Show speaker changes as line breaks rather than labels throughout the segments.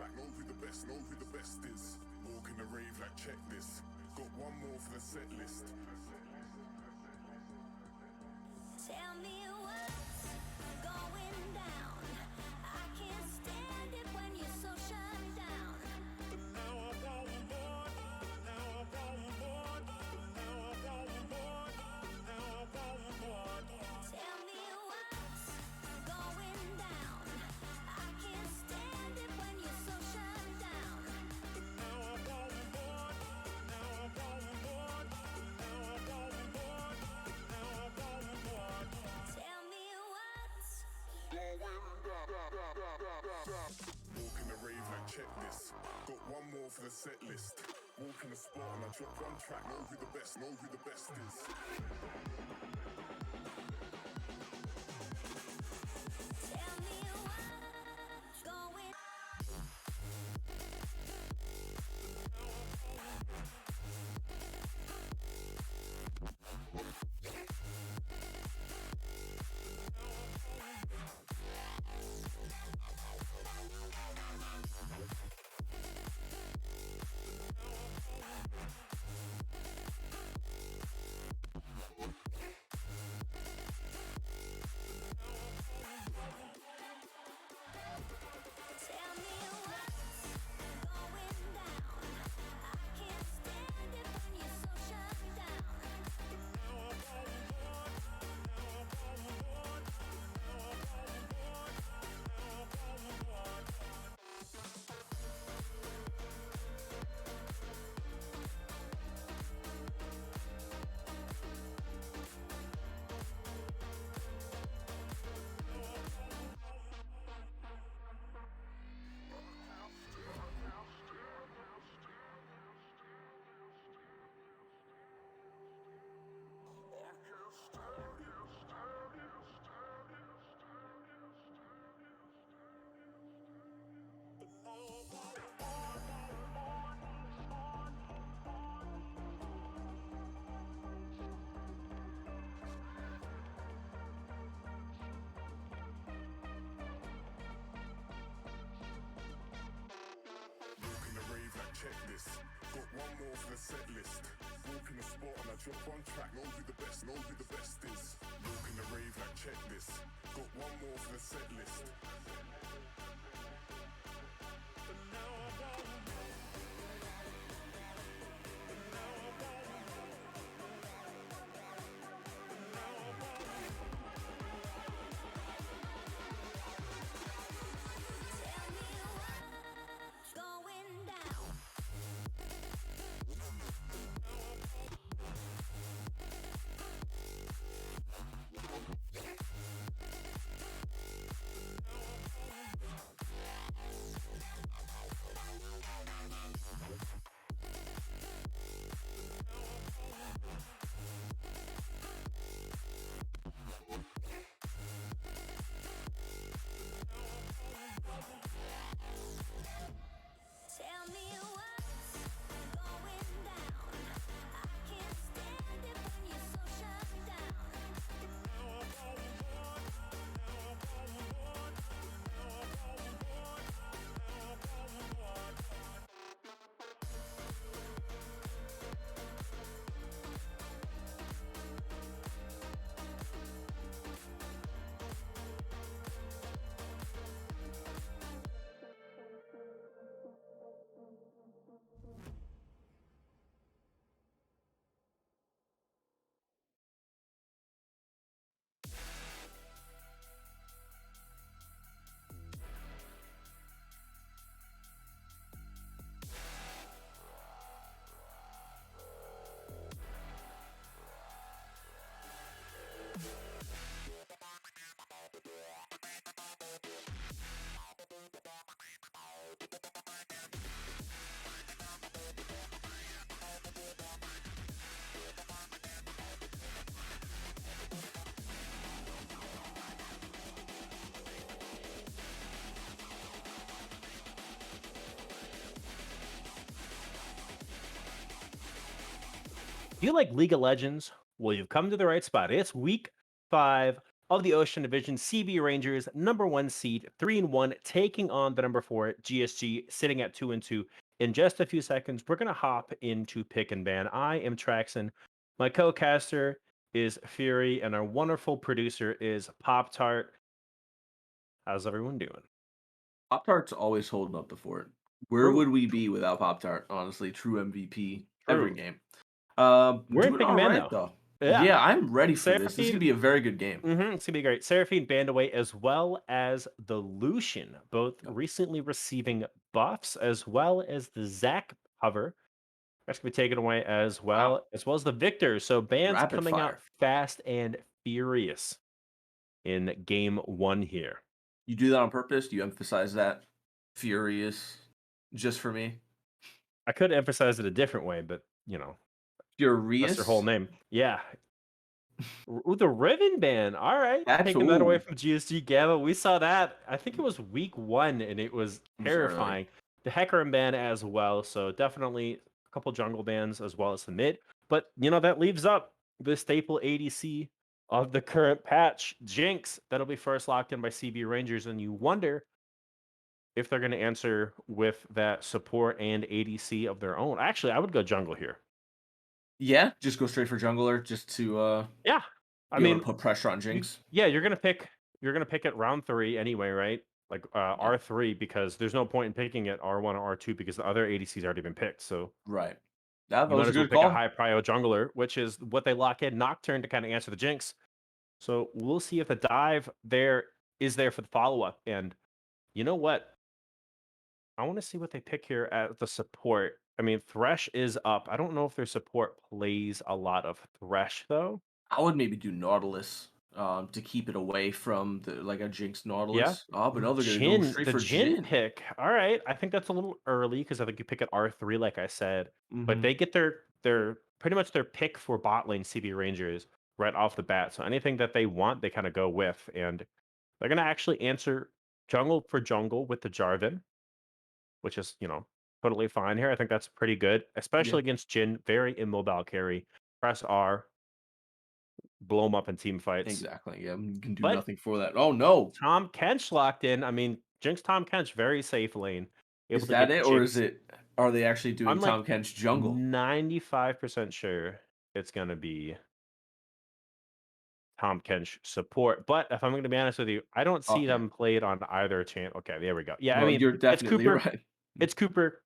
track, know who the best is. Walk in the rave like checklist. Got one more for the set list.
Tell me what's going down. I can't stand it when you're so shut down.
But now I want more. Now I want more. Now I want more. Now I want more.
Tell me what's going down. I can't stand it when you're so shut down.
But now I want more. Now I want more. Now I want more. Now I want more.
Tell me what's
Walk in the rave like checklist. Got one more for the set list. Walk in the spot and I drop one track. Know who the best is.
Tell me what's going. Tell me what's going down. I can't stand it when you're so shut down.
Now I want more. Now I want more. Now I want more. Now I want more. Walk in the rave like checklist. Got one more for the set list. Walk in the spot and I drop one track. Know who the best is. Walk in the rave like checklist. Got one more for the set list. But now I want more. But now I want more. But now I want more.
Tell me what's going down. Tell me what's going down. I can't stand it when you're so shut down.
Now I want more. Now I want more. Now I want more. Now I want more.
Do you like League of Legends? Well, you've come to the right spot. It's week 5 of the Ocean Division. CB Rangers, number one seed, 3-1, taking on the number four GSG, sitting at 2-2. In just a few seconds, we're gonna hop into pick and ban. I am Traxon. My co-caster is Fury, and our wonderful producer is Pop Tart. How's everyone doing?
Pop Tart's always holding up the fort. Where
True.
would we be without Pop Tart? Honestly, true MVP every
True.
game.
We're in
Doing
pick and
all
ban
right
though.
though.
Yeah.
Yeah, I'm ready for this. This is gonna
Seraphine.
be a very good game.
It's gonna be great. Seraphine Bandaway as well as the Lucian, both
Yep.
recently receiving buffs, as well as the Zac hover. That's gonna be taken away
Wow.
as well as the Victor. So bans
Rapid
coming
fire.
out fast and furious in game one here.
You do that on purpose? Do you emphasize that? Furious. Just for me.
I could emphasize it a different way, but that's their whole
Furious?
name. Yeah, Ooh, the Ribbon Band. All right.
That's
Taking that away
ooh.
from GSG Gamma. We saw that. I think it was week one, and it was
It was early.
terrifying. The Hecarim ban as well. So definitely a couple jungle bans as well as the mid. But that leaves up the staple ADC of the current patch, Jinx. That'll be first locked in by CB Rangers. And you wonder if they're going to answer with that support and ADC of their own. Actually, I would go jungle here.
Yeah, just go straight for jungler just to
Yeah. I
be able to
mean,
put pressure on Jinx.
Yeah, you're gonna pick it round 3 anyway, right? Like,
Yeah.
R3 because there's no point in picking it R1 or R2 because the other ADC's already been picked, so
Right. That
you might
was a
as well
good
pick a
call.
high prio jungler, which is what they lock in Nocturne to kinda answer the Jinx. So, we'll see if the dive there is there for the follow-up, and you know what? I wanna see what they pick here at the support. I mean, Thresh is up. I don't know if their support plays a lot of Thresh, though.
I would maybe do Nautilus, to keep it away from the like a Jinx
Yeah.
Nautilus. Oh, but no, they're gonna go
Jhin
straight
the
for
Jhin
Jin.
pick. All right. I think that's a little early because I think you pick at R3, like I said. But
Mhm.
they get their pretty much their pick for bot lane CB Rangers right off the bat. So anything that they want, they kind of go with. And they're gonna actually answer jungle for jungle with the Jarvan, which is, totally fine here. I think that's pretty good,
Yeah,
especially against Jhin. Very immobile carry. Press R, blow them up in team fights.
exactly. Yeah, you can do
But
nothing for that. Oh, no.
Tom Kench locked in. I mean, Jinx Tom Kench, very safe lane, able
Is
to
that
get
it, or is
Jinx.
it are they actually doing
I'm like
Tom Kench jungle?
95% sure it's gonna be Tom Kench support. But if I'm gonna be honest with you, I don't see
Okay.
them played on either channel. Okay, there we go. Yeah, I
Well,
mean,
you're
it's
definitely
Cooper.
right.
It's Cooper,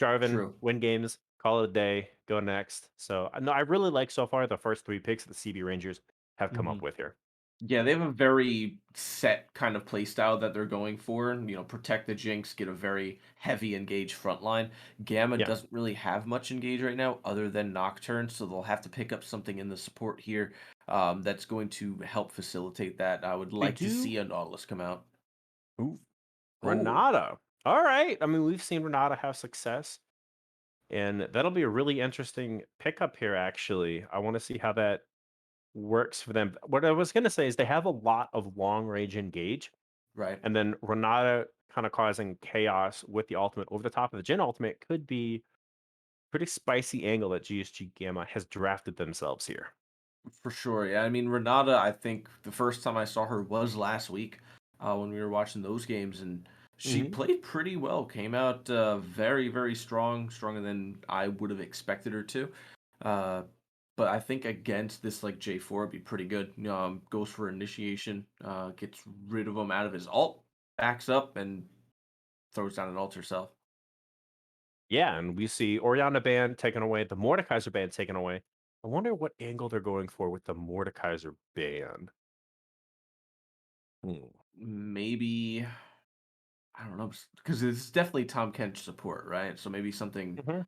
Jarvan,
True.
win games, call it a day, go next. So no, I really like so far the first three picks that the CB Rangers have come up
Mhm.
with here.
Yeah, they have a very set kind of play style that they're going for. Protect the Jinx, get a very heavy engaged front line. Gamma
Yeah,
doesn't really have much engage right now other than Nocturne, so they'll have to pick up something in the support here that's going to help facilitate that. I would
they
like to
do.
see a Nautilus come out.
Ooh,
Oh,
Renata. All right. I mean, we've seen Renata have success. And that'll be a really interesting pickup here, actually. I want to see how that works for them. What I was going to say is they have a lot of long range engage,
right.
and then Renata kind of causing chaos with the ultimate over the top of the Jin ultimate could be pretty spicy angle that GSG Gamma has drafted themselves here.
For sure, yeah. I mean, Renata, I think the first time I saw her was last week when we were watching those games, and she
Hmm.
played pretty well. Came out very, very strong, stronger than I would have expected her to. Uh, but I think against this like J4 would be pretty good. Goes for initiation, gets rid of him out of his ult, backs up, and throws down an ult herself.
Yeah, and we see Oriana band taken away, the Mordekaiser band taken away. I wonder what angle they're going for with the Mordekaiser band. Hmm.
Maybe I don't know because it's definitely Tom Kench support, right? So maybe something
Mhm.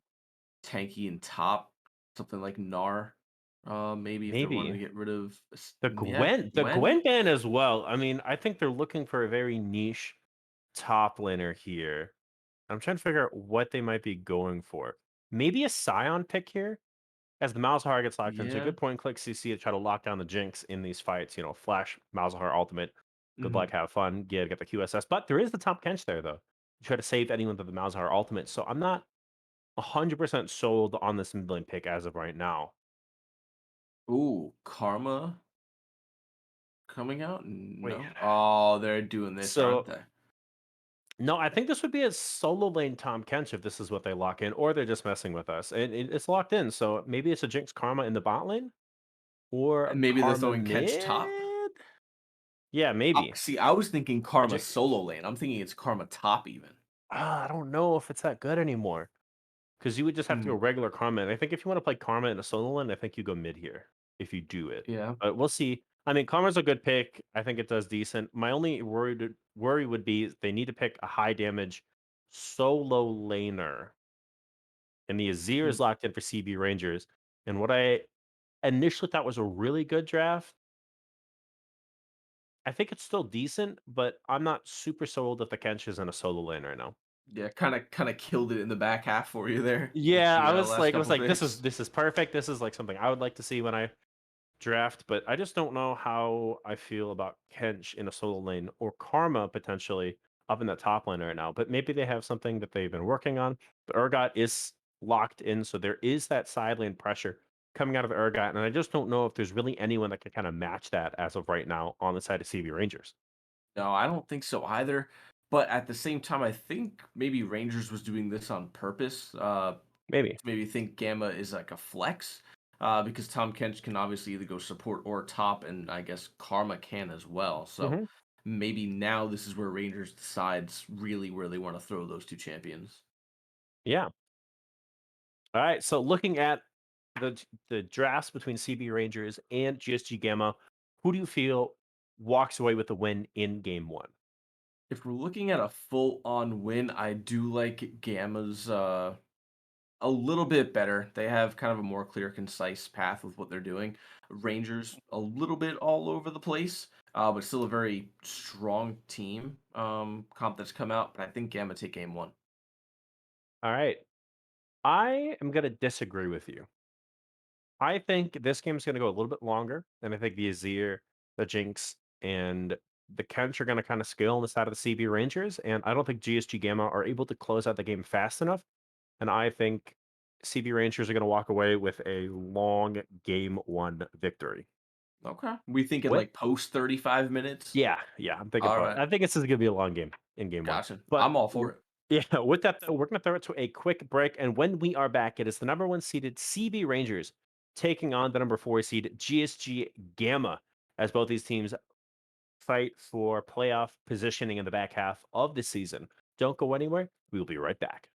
tanky and top, something like Gnar, maybe if they're wanting to
Maybe.
get rid of
The
yeah,
Gwen
Gwen?
ban as well. I mean, I think they're looking for a very niche top laner here. I'm trying to figure out what they might be going for. Maybe a Scion pick here, as the Malzahar gets locked into a
Yeah,
good point and click CC to try to lock down the Jinx in these fights. Flash Malzahar ultimate. Good luck,
mhm.
have fun, get the QSS. But there is the top Kench there though. You try to save anyone with the Malzahar ultimate. So I'm not 100% sold on this mid lane pick as of right now.
Ooh, Karma coming out?
Wait.
No. Oh, they're doing this, aren't
So
they?
no, I think this would be a solo lane Tom Kench if this is what they lock in, or they're just messing with us. And it's locked in, so maybe it's a Jinx Karma in the bot lane or
And maybe they're
Karma
throwing Kench top.
mid. Yeah, maybe.
See, I was thinking
A
Karma
Jin-
solo lane. I'm thinking it's Karma top even.
I don't know if it's that good anymore because you would just have to go
Hmm.
regular Karma. And I think if you want to play Karma in a solo lane, I think you go mid here if you do it.
Yeah.
But we'll see. I mean, Karma's a good pick. I think it does decent. My only worry would be they need to pick a high damage solo laner, and the Azir
Mm,
is locked in for CB Rangers. And what I initially thought was a really good draft, I think it's still decent, but I'm not super sold if the Kench is in a solo lane right now.
Yeah, kind of killed it in the back half for you there with
Yeah,
the last
I was
couple
like,
picks.
this is perfect. This is like something I would like to see when I draft, but I just don't know how I feel about Kench in a solo lane or Karma potentially up in that top lane right now. But maybe they have something that they've been working on. But Urgot is locked in, so there is that side lane pressure coming out of Urgot, and I just don't know if there's really anyone that can kind of match that as of right now on the side of CB Rangers.
No, I don't think so either. But at the same time, I think maybe Rangers was doing this on purpose.
Maybe.
To maybe think Gamma is like a flex. Because Tom Kench can obviously either go support or top, and I guess Karma can as well. So
Hmm.
maybe now this is where Rangers decides really where they want to throw those two champions.
Yeah. All right. So looking at the drafts between CB Rangers and GSG Gamma, who do you feel walks away with the win in game one?
If we're looking at a full on win, I do like Gamma's a little bit better. They have kind of a more clear, concise path with what they're doing. Rangers a little bit all over the place, but still a very strong team comp that's come out. But I think Gamma take game one.
All right. I am going to disagree with you. I think this game is going to go a little bit longer, and I think the Azir, the Jinx, and the Kench are going to kind of scale on the side of the CB Rangers, and I don't think GSG Gamma are able to close out the game fast enough, and I think CB Rangers are going to walk away with a long game one victory.
Okay, we thinking
With
like post 35 minutes.
yeah, I'm thinking
All
post.
right,
I think this is going to be a long game in game one,
gotcha.
but
I'm all for it.
yeah, with that, though, we're going to throw it to a quick break. And when we are back, it is the number one seeded CB Rangers taking on the number four seed GSG Gamma as both these teams fight for playoff positioning in the back half of the season. Don't go anywhere. We will be right back.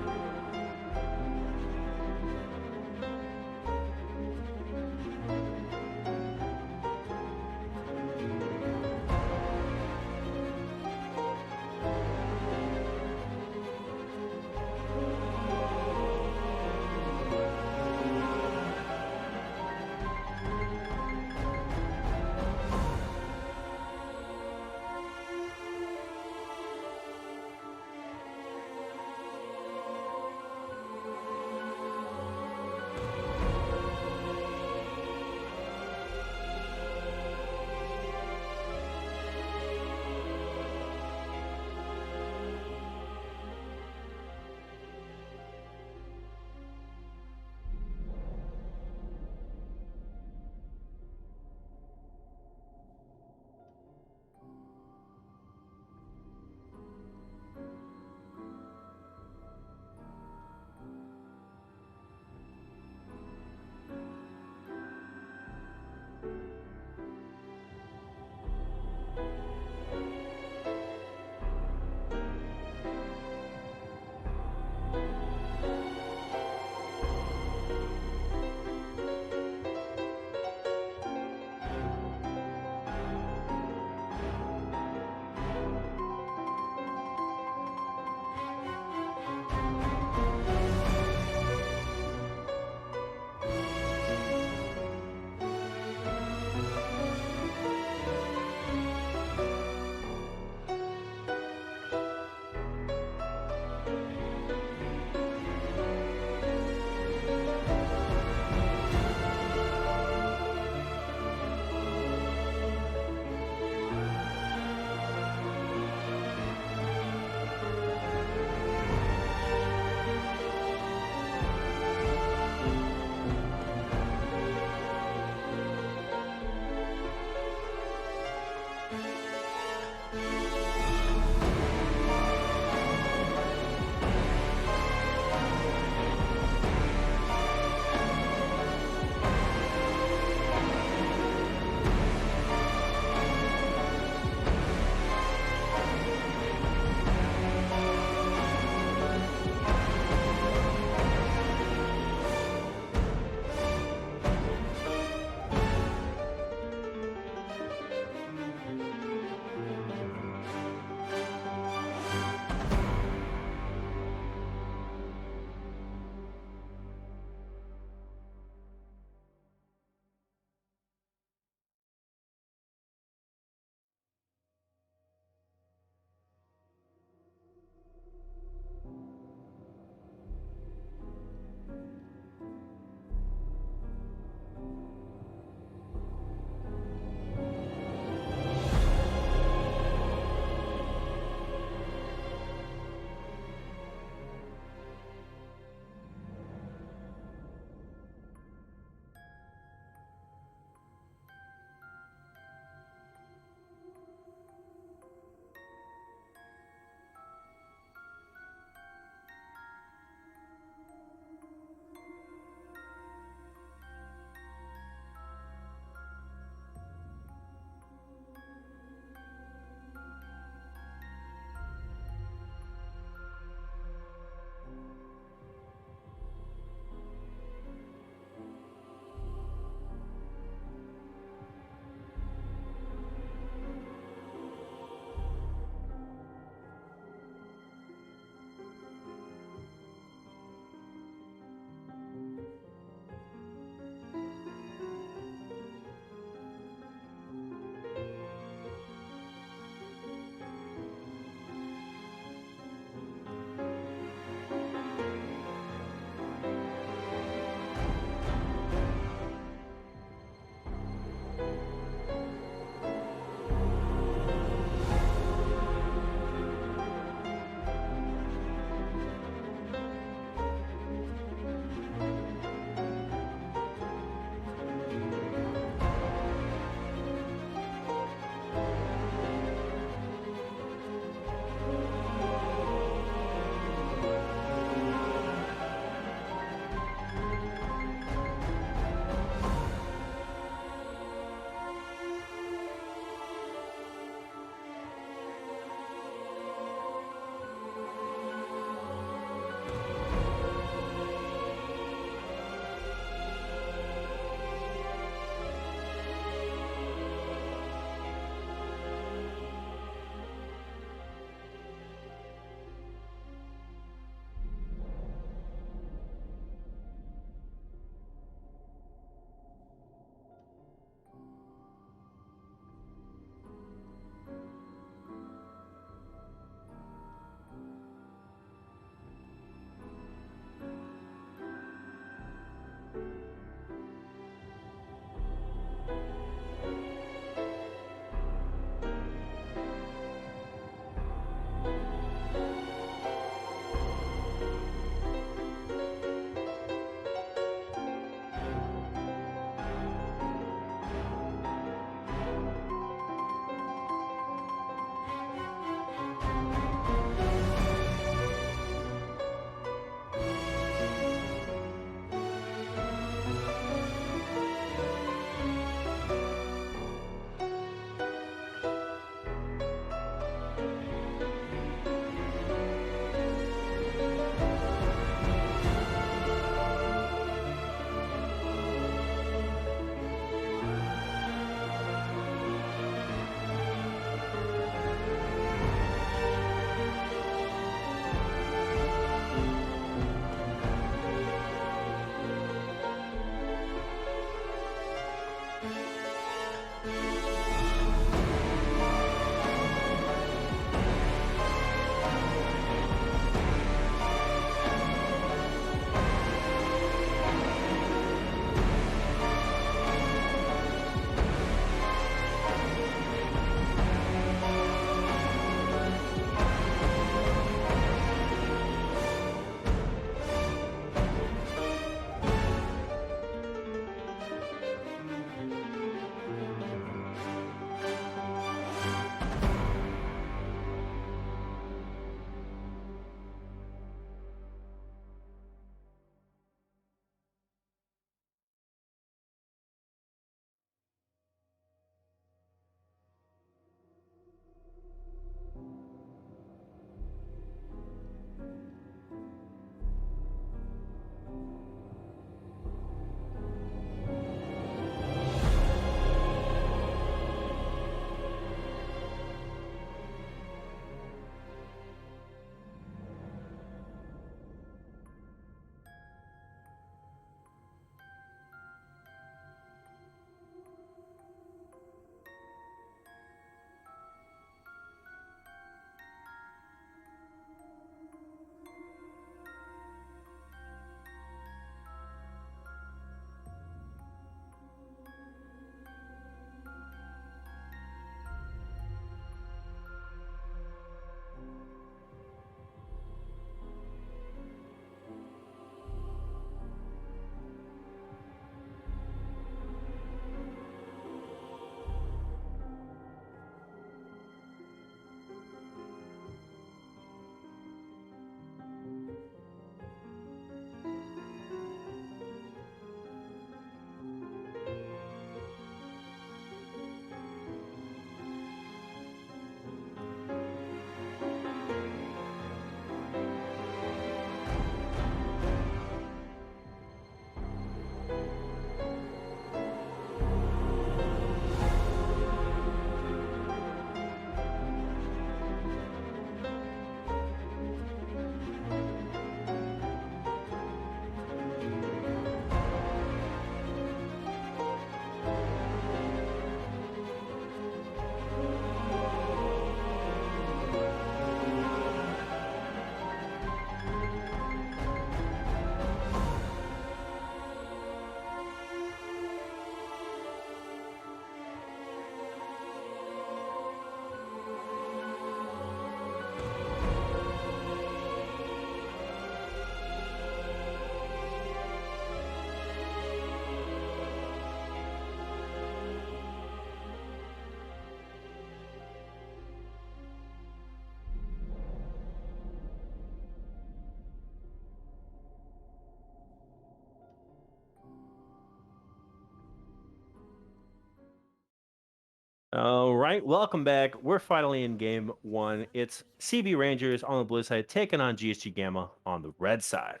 All right, welcome back. We're finally in game one. It's CB Rangers on the blue side taking on GSG Gamma on the red side.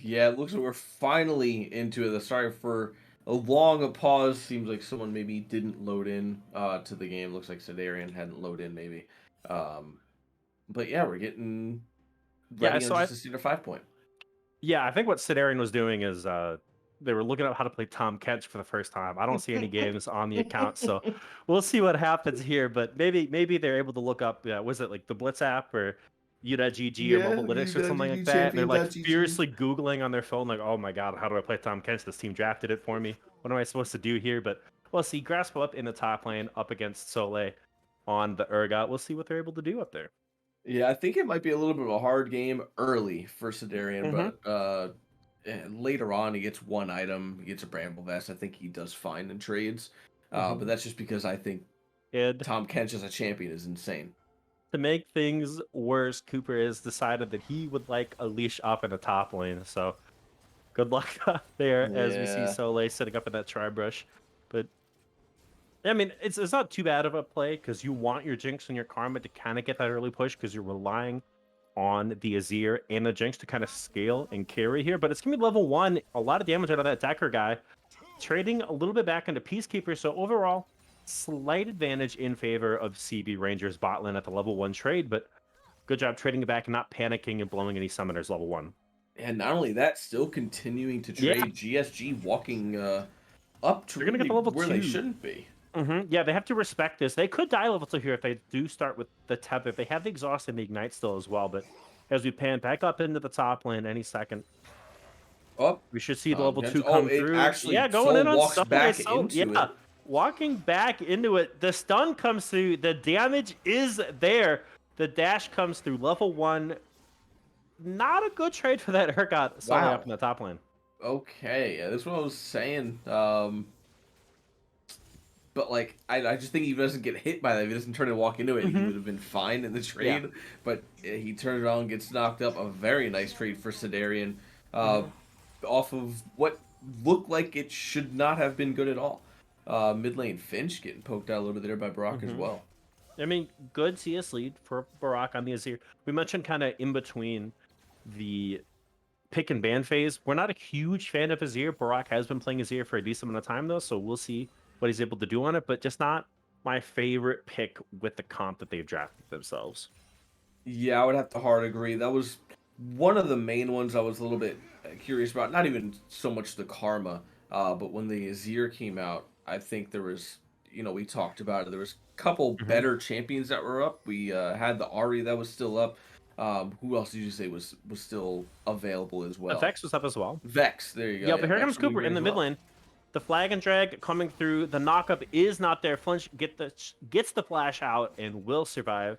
Yeah, it looks like we're finally into it. Sorry for a long pause. Seems like someone maybe didn't load in to the game. Looks like Sedarian hadn't loaded in maybe. Um, but yeah, we're getting
Yeah,
ready on
so
just a Cedar 5 point.
I think what Sidarian was doing is they were looking up how to play Tom Kench for the first time. I don't see any games on the account, so we'll see what happens here. But maybe they're able to look up, was it like the Blitz app or U.GG or
Yeah,
Mobile Lytics or something like that? And they're like
champion.gg.
furiously Googling on their phone, like, oh my God, how do I play Tom Kench? This team drafted it for me. What am I supposed to do here? But we'll see. Grasp up in the top lane up against Soleil on the Urgot. We'll see what they're able to do up there.
Yeah, I think it might be a little bit of a hard game early for Sedarian,
Mm-hmm.
but later on he gets one item, he gets a Bramble Vest. I think he does fine in trades, but that's just because I think
And
Tom Kench as a champion is insane.
to make things worse, Cooper has decided that he would like a leash up in the top lane. So good luck there as we see
Yeah,
Soleil sitting up in that tri brush. But I mean, it's not too bad of a play because you want your Jinx and your Karma to kind of get that early push because you're relying on the Azir and the Jinx to kind of scale and carry here. But it's gonna be level 1, a lot of damage out of that Decker guy, trading a little bit back into Peacekeeper. So overall, slight advantage in favor of CB Rangers bot lane at the level 1 trade, but good job trading it back and not panicking and blowing any summoners level 1.
and not only that, still continuing to
Yeah,
trade. GSG walking up to
they're gonna get
really
the level
where they
2.
shouldn't be.
Yeah, they have to respect this. They could die level 2 here if they do start with the Tether. They have the Exhaust and the Ignite still as well, but as we pan back up into the top lane any second,
Oh,
we should see the
Tom
level
Kench.
2
Oh,
come
it
through.
actually
Yeah, going
Soul
in on
walks
Soleil.
back
So,
into
yeah,
it.
walking back into it. The stun comes through. The damage is there. The dash comes through. Level 1. Not a good trade for that Urgot Soleil up
Wow.
in the top lane.
Okay, yeah, that's what I was saying. But like, I just think he doesn't get hit by that. If he doesn't turn and walk into it, he would have been fine in the
Yeah.
trade. But he turns it on, gets knocked up. A very nice trade for Sedarian, off of what looked like it should not have been good at all. Mid lane Finch getting poked out a little bit there by Brock as well.
I mean, good CS lead for Barak on the Azir. We mentioned kind of in between the pick and ban phase. We're not a huge fan of Azir. Barak has been playing Azir for a decent amount of time, though, so we'll see what he's able to do on it, but just not my favorite pick with the comp that they've drafted themselves.
Yeah, I would have to hard agree. That was one of the main ones I was a little bit curious about. Not even so much the karma, but when the Azir came out, I think there was, we talked about it. There was a couple better champions that were up. We had the Ari that was still up. Who else did you say was still available as well?
FX was up as well.
Vex. There you go.
Yeah,
Yeah,
but here
Vex
comes
will be
Cooper
great
in the
as
mid
well.
lane. The flag and drag coming through. The knockup is not there. Flinch gets the flash out and will survive.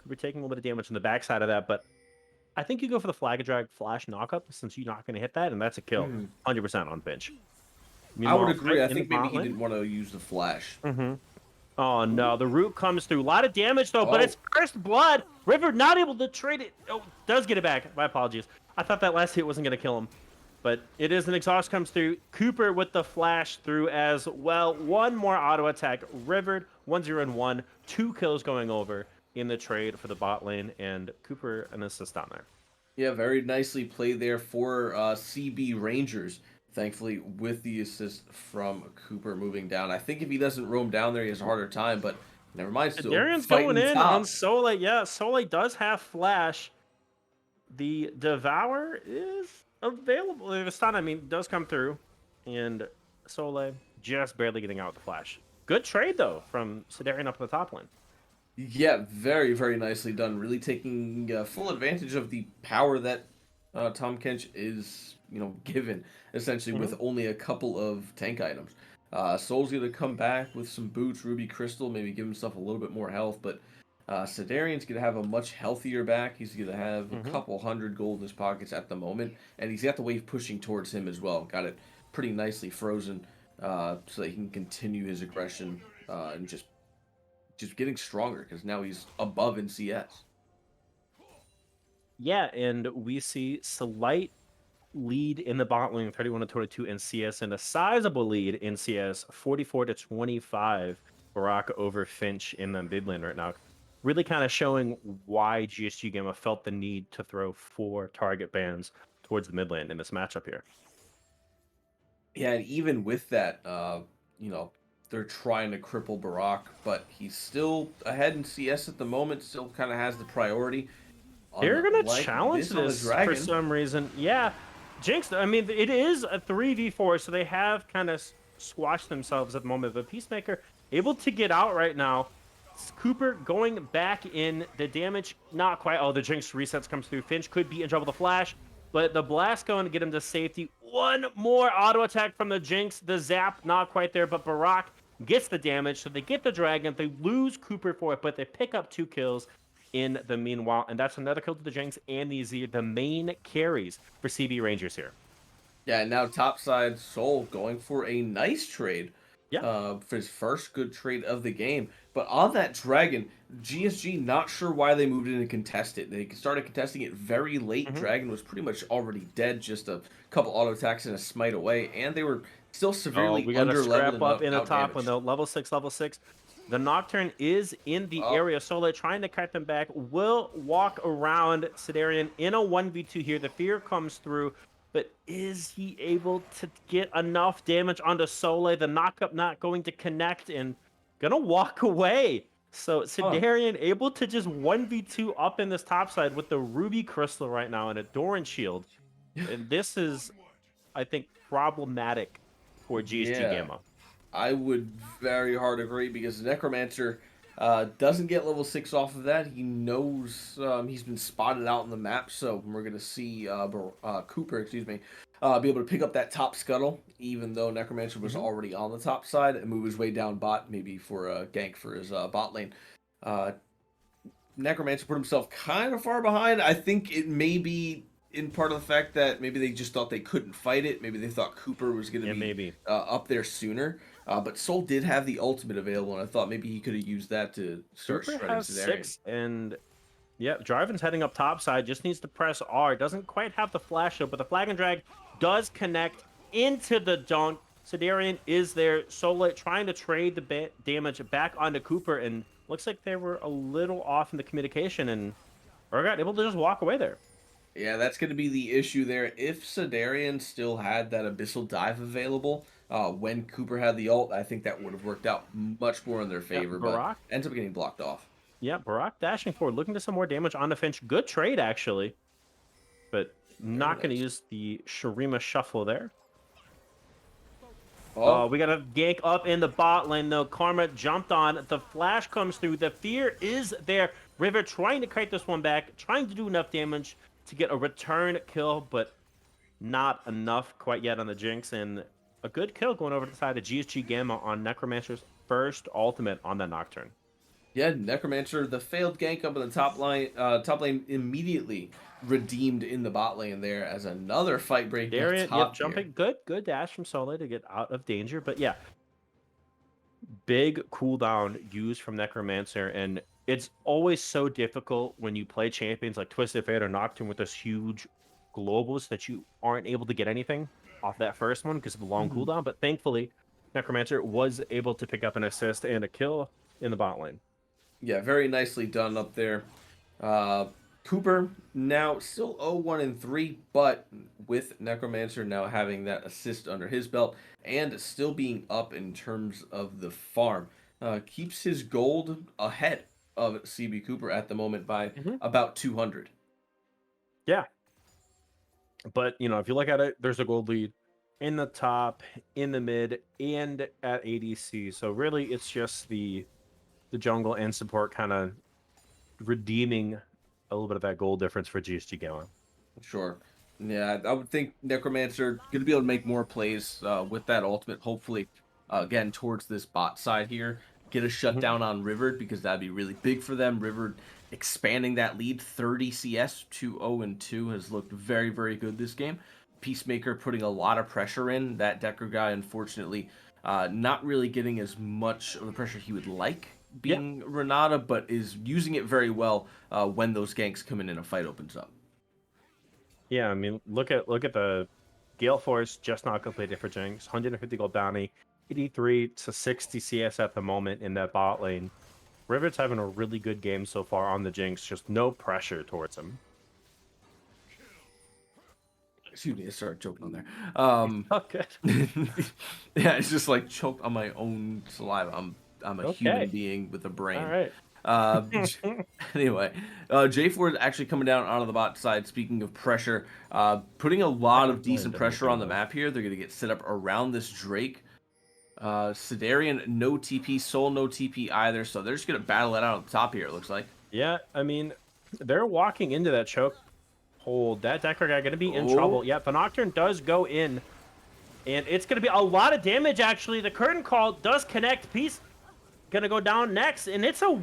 Cooper taking a little bit of damage on the backside of that, but I think you go for the flag and drag flash knockup since you're not going to hit that, and that's a kill. 100% on Finch.
I would
Meanwhile,
agree. I
in the
think maybe
bot
he
lane.
didn't want to use the flash.
Oh no, the root comes through. A lot of damage though, but
Oh.
it's first blood. River not able to trade it. Oh, does get it back. My apologies. I thought that last hit wasn't going to kill him. But it is an exhaust comes through. Cooper with the flash through as well. One more auto attack. Rivered 1-0 and 1. 2 kills going over in the trade for the bot lane. And Cooper an assist down there.
Yeah, very nicely played there for CB Rangers. Thankfully, with the assist from Cooper moving down. I think if he doesn't roam down there, he has a harder time, but never mind, still
Darian's going
fighting
in on
top.
Soleil. Yeah, Soleil does have flash. The Devour is available. The stun, I mean, does come through. And Soleil just barely getting out with the flash. Good trade, though, from Sedarian up the top lane.
Yeah, very, very nicely done. Really taking full advantage of the power that Tom Kench is, given, essentially, with only a couple of tank items. Soul's going to come back with some boots, Ruby Crystal, maybe give himself a little bit more health, but Sedarian's going to have a much healthier back. He's going to have a couple hundred gold in his pockets at the moment, and he's got the wave pushing towards him as well. Got it pretty nicely frozen so that he can continue his aggression and just getting stronger because now he's above in CS.
Yeah, and we see slight lead in the bot lane, 31-22 in CS, and a sizable lead in CS, 44-25 Barak over Finch in the mid lane right now. Really kind of showing why GSG Gamma felt the need to throw 4 target bans towards the mid lane in this matchup here.
Yeah, and even with that, you know, they're trying to cripple Barak, but he's still ahead in CS at the moment, still kind of has the priority.
They're gonna
Unlike
challenge
this on the
this for
Dragon.
some reason. Yeah, Jinx. I mean, it is a 3v4, so they have kind of squashed themselves at the moment. But Peacemaker able to get out right now. Cooper going back in. The damage not quite. Oh, the Jinx resets comes through. Finch could be in trouble with the flash, but the blast going to get him to safety. One more auto attack from the Jinx. The zap not quite there, but Barak gets the damage, so they get the dragon. They lose Cooper for it, but they pick up 2 kills in the meanwhile, and that's another kill to the Jinx and the main carries for CB Rangers here.
Yeah, and now topside Soul going for a nice trade.
Yeah.
For his first good trade of the game. But on that Dragon, GSG not sure why they moved in and contested. They started contesting it very late. Dragon was pretty much already dead, just a couple auto attacks and a smite away, and they were still
Oh,
severely
we got to
under leveled
scrap
and
up in the
out
top
damaged.
window. Level 6, level 6. The Nocturne is in the
Oh.
area. Sole trying to cut them back. Will walk around Sidarian in a 1v2 here. The fear comes through. But is he able to get enough damage onto Sole? The knockup not going to connect and gonna walk away. So Sidarian able to just 1v2 up in this top side with the Ruby Crystal right now and a Doran Shield. And this is, I think, problematic for GSG
Yeah.
Gamma.
I would very hard agree because Necromancer doesn't get level 6 off of that. He knows he's been spotted out on the map, so we're going to see Cooper, be able to pick up that top scuttle, even though Necromancer was already on the top side, and move his way down bot, maybe for a gank for his bot lane. Necromancer put himself kind of far behind. I think it may be in part of the fact that maybe they just thought they couldn't fight it. Maybe they thought Cooper was going to be
maybe.
up there sooner. But Soul did have the ultimate available, and I thought maybe he could have used that to start
Cooper
shredding
has
Sidarian.
6, and yeah, Jarvan's heading up top side. Just needs to press R. Doesn't quite have the flash though, but the flag and drag does connect into the dunk. Sidarian is there. Solet trying to trade the damage back onto Cooper, and looks like they were a little off in the communication, and Urgot able to just walk away there.
Yeah, that's going to be the issue there. If Sidarian still had that Abyssal Dive available when Cooper had the ult, I think that would have worked out much more in their favor,
Barak?
but ends up getting blocked off.
Yeah, Barak dashing forward, looking to some more damage on the Finch. Good trade, actually, but not going to use the Shurima Shuffle there.
Oh,
We got a gank up in the bot lane, though. Karma jumped on. The flash comes through. The fear is there. River trying to kite this one back, trying to do enough damage to get a return kill, but not enough quite yet on the Jinx. And a good kill going over to the side of GSG Gamma on Necromancer's first ultimate on that Nocturne.
yeah, Necromancer, the failed gank up in the top lane immediately redeemed in the bot lane there as another fight break.
Darian,
top
jumping.
tier.
Good dash from Sole to get out of danger. But yeah, big cooldown used from Necromancer. And it's always so difficult when you play champions like Twisted Fate or Nocturne with this huge globals that you aren't able to get anything off that first one because of the long cooldown. But thankfully, Necromancer was able to pick up an assist and a kill in the bot lane.
Yeah, very nicely done up there. Cooper now still 0-1-3, but with Necromancer now having that assist under his belt and still being up in terms of the farm, keeps his gold ahead of CB Cooper at the moment by about 200.
Yeah. But, if you look at it, there's a gold lead in the top, in the mid, and at ADC. So really, it's just the jungle and support kind of redeeming a little bit of that gold difference for GSG Gamma.
Sure. Yeah, I would think Necromancer going to be able to make more plays with that ultimate, hopefully, again, towards this bot side here. Get a shutdown on River because that'd be really big for them. River expanding that lead 30 CS to 0-2 has looked very, very good this game. Peacemaker putting a lot of pressure in. That Decker guy, unfortunately, not really getting as much of the pressure he would like being Renata, but is using it very well when those ganks come in and a fight opens up.
Yeah, I mean, look at the Gale Force just not completed for Jinx, 150 gold bounty, 83 to 60 CS at the moment in that bot lane. Rivet's having a really good game so far on the Jinx, just no pressure towards him.
Excuse me, I started choking on there.
Okay.
Yeah, it's just like choked on my own saliva. I'm a human
Okay.
being with a
All
brain.
right.
Anyway, J4 is actually coming down onto the bot side. Speaking of pressure, putting a lot of decent pressure on the map here. They're going to get set up around this Drake. Sidarian, no TP. Soul, no TP either. So they're just going to battle it out on the top here, it looks like.
Yeah, I mean, they're walking into that choke hold. That Decker guy going to be in
Oh.
trouble. Yeah, the Nocturne does go in, and it's going to be a lot of damage, actually. The curtain call does connect. Peace going to go down next, and it's a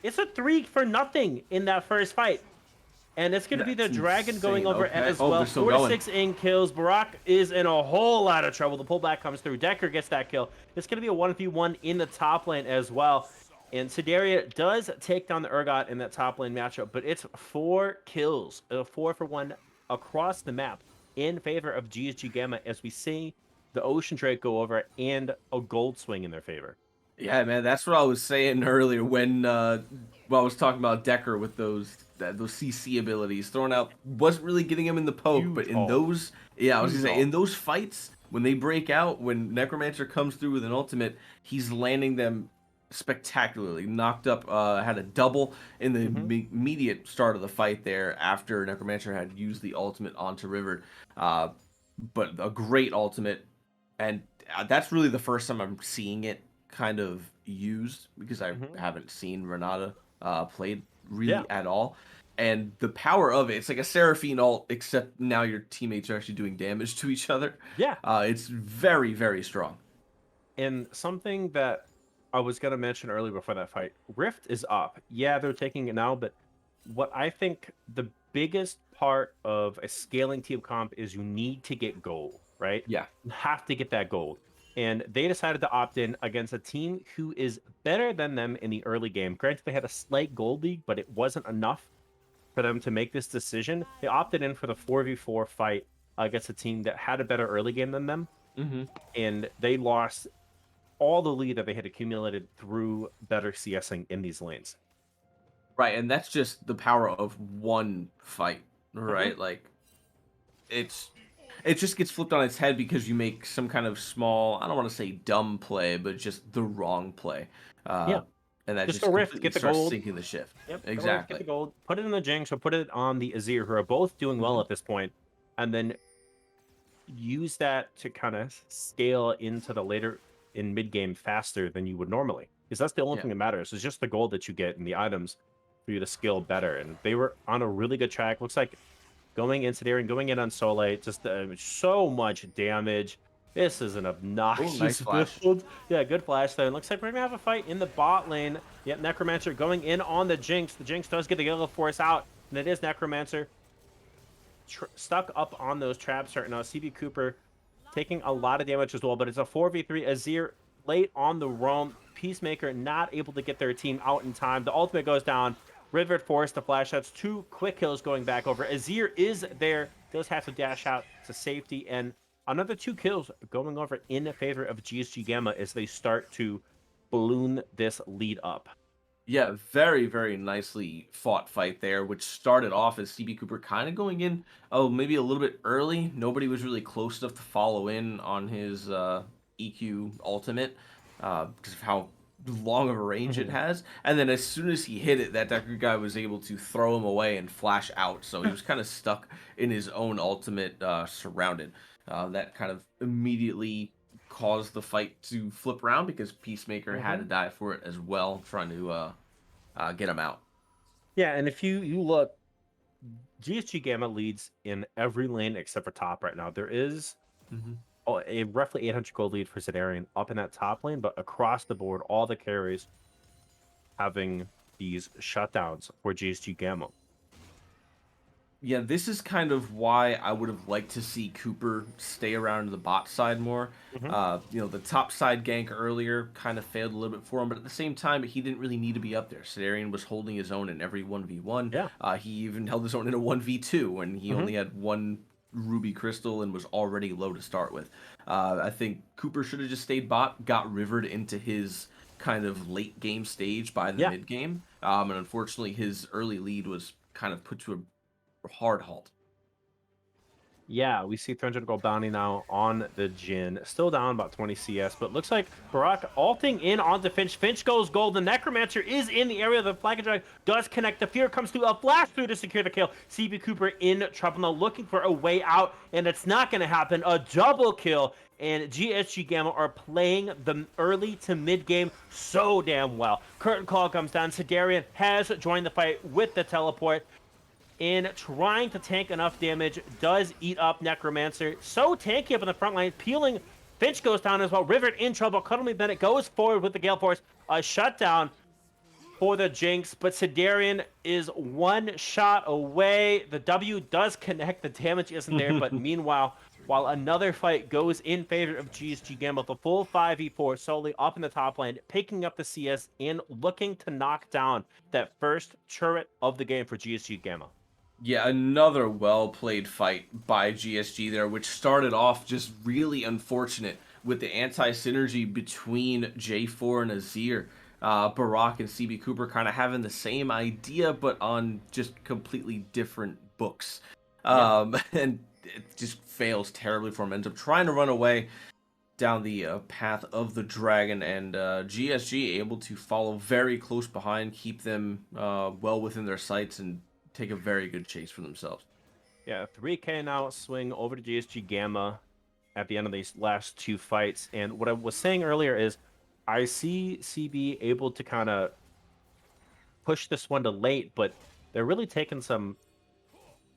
3-for-0 in that first fight. And it's going to be the
That's
Dragon going
insane.
over
Okay.
as
Oh,
well.
they're still
4 to
going.
6 in kills. Barak is in a whole lot of trouble. The pullback comes through. Decker gets that kill. It's going to be a 1v1 in the top lane as well. And Sidaria does take down the Urgot in that top lane matchup, but it's 4 kills, 4-for-1 across the map in favor of GSG Gamma as we see the Ocean Drake go over and a gold swing in their favor.
Yeah, man, that's what I was saying earlier when I was talking about Decker with those CC abilities. Throwing out wasn't really getting him in the poke, but
Huge
in
ult.
those, yeah, I was
Huge
gonna say
ult.
in those fights when they break out, when Necromancer comes through with an ultimate, he's landing them spectacularly. Knocked up, had a double in the immediate start of the fight there after Necromancer had used the ultimate onto River, but a great ultimate, and that's really the first time I'm seeing it kind of used because I haven't seen Renata played really at all. And the power of it's like a Seraphine ult, except now your teammates are actually doing damage to each other.
Yeah.
It's very, very strong.
And something that I was going to mention earlier before that fight, Rift is up. Yeah, they're taking it now, but what I think the biggest part of a scaling team comp is you need to get gold, right?
Yeah.
You have to get that gold. And they decided to opt in against a team who is better than them in the early game. Granted, they had a slight gold lead, but it wasn't enough for them to make this decision. They opted in for the 4v4 fight against a team that had a better early game than them. And they lost all the lead that they had accumulated through better CSing in these lanes.
Right, and that's just the power of one fight, right? Like it just gets flipped on its head because you make some kind of small, I don't want to say dumb play, but just the wrong play.
Yeah.
And that
Just
just
a Rift,
completely
get the
starts
gold.
sinking the ship.
Yep.
Exactly.
Get the gold. Put it in the Jinx or put it on the Azir, who are both doing well at this point, and then use that to kind of scale into the later in mid game faster than you would normally. Because that's the only thing that matters. It's just the gold that you get and the items for you to scale better. And they were on a really good track. Looks like going into there and going in on Soleil, just so much damage. This is an obnoxious
nice flash.
build. Yeah, good flash there. Looks like we're going to have a fight in the bot lane. Yep, Necromancer going in on the Jinx. The Jinx does get the Yellow Force out, and it is Necromancer stuck up on those traps right now. CB Cooper taking a lot of damage as well, but it's a 4v3. Azir late on the roam. Peacemaker not able to get their team out in time. The ultimate goes down. Rivet forced to flash. That's 2 quick kills going back over. Azir is there. Does have to dash out to safety. And another 2 kills going over in favor of GSG Gamma as they start to balloon this lead up.
Yeah, very, very nicely fought fight there, which started off as CB Cooper kind of going in, maybe a little bit early. Nobody was really close enough to follow in on his EQ ultimate because of how long of a range it has. And then as soon as he hit it, that Decker guy was able to throw him away and flash out. So he was kind of stuck in his own ultimate surrounded. That kind of immediately caused the fight to flip around because Peacemaker had to die for it as well, trying to get him out.
Yeah, and if you look, GSG Gamma leads in every lane except for top right now. There is a roughly 800 gold lead for Zidarian up in that top lane, but across the board, all the carries having these shutdowns for GSG Gamma.
Yeah, this is kind of why I would have liked to see Cooper stay around the bot side more. The top side gank earlier kind of failed a little bit for him, but at the same time, he didn't really need to be up there. Sidarian was holding his own in every 1v1.
Yeah.
He even held his own in a 1v2 when he only had one Ruby Crystal and was already low to start with. I think Cooper should have just stayed bot, got rivered into his kind of late game stage by the
Yeah.
mid game. And unfortunately, his early lead was kind of put to a hard halt.
Yeah, we see 300 gold bounty now on the Jin. Still down about 20 CS, but looks like Barak ulting in onto Finch. Finch goes gold. The Necromancer is in the area. The Flag Drag does connect. The Fear comes through. A flash through to secure the kill. CB Cooper in trouble now, looking for a way out, and it's not going to happen. A double kill, and GSG Gamma are playing the early to mid game so damn well. Curtain call comes down. Sidarian has joined the fight with the teleport. In trying to tank enough damage, does eat up Necromancer. So tanky up in the front line, peeling. Finch goes down as well. Rivet in trouble. Cuddle Me Bennett goes forward with the Gale Force. A shutdown for the Jinx, but Sidarian is one shot away. The W does connect. The damage isn't there, but meanwhile, while another fight goes in favor of GSG Gamma, the full 5v4 solely up in the top lane, picking up the CS and looking to knock down that first turret of the game for GSG Gamma.
Yeah, another well-played fight by GSG there, which started off just really unfortunate with the anti-synergy between J4 and Azir. Barak and CB Cooper kind of having the same idea, but on just completely different books. And it just fails terribly for him. Ends up trying to run away down the path of the dragon, and GSG able to follow very close behind, keep them well within their sights, and take a very good chase for themselves.
Yeah, 3K now swing over to GSG Gamma at the end of these last two fights. And what I was saying earlier is I see CB able to kind of push this one to late, but they're really taking some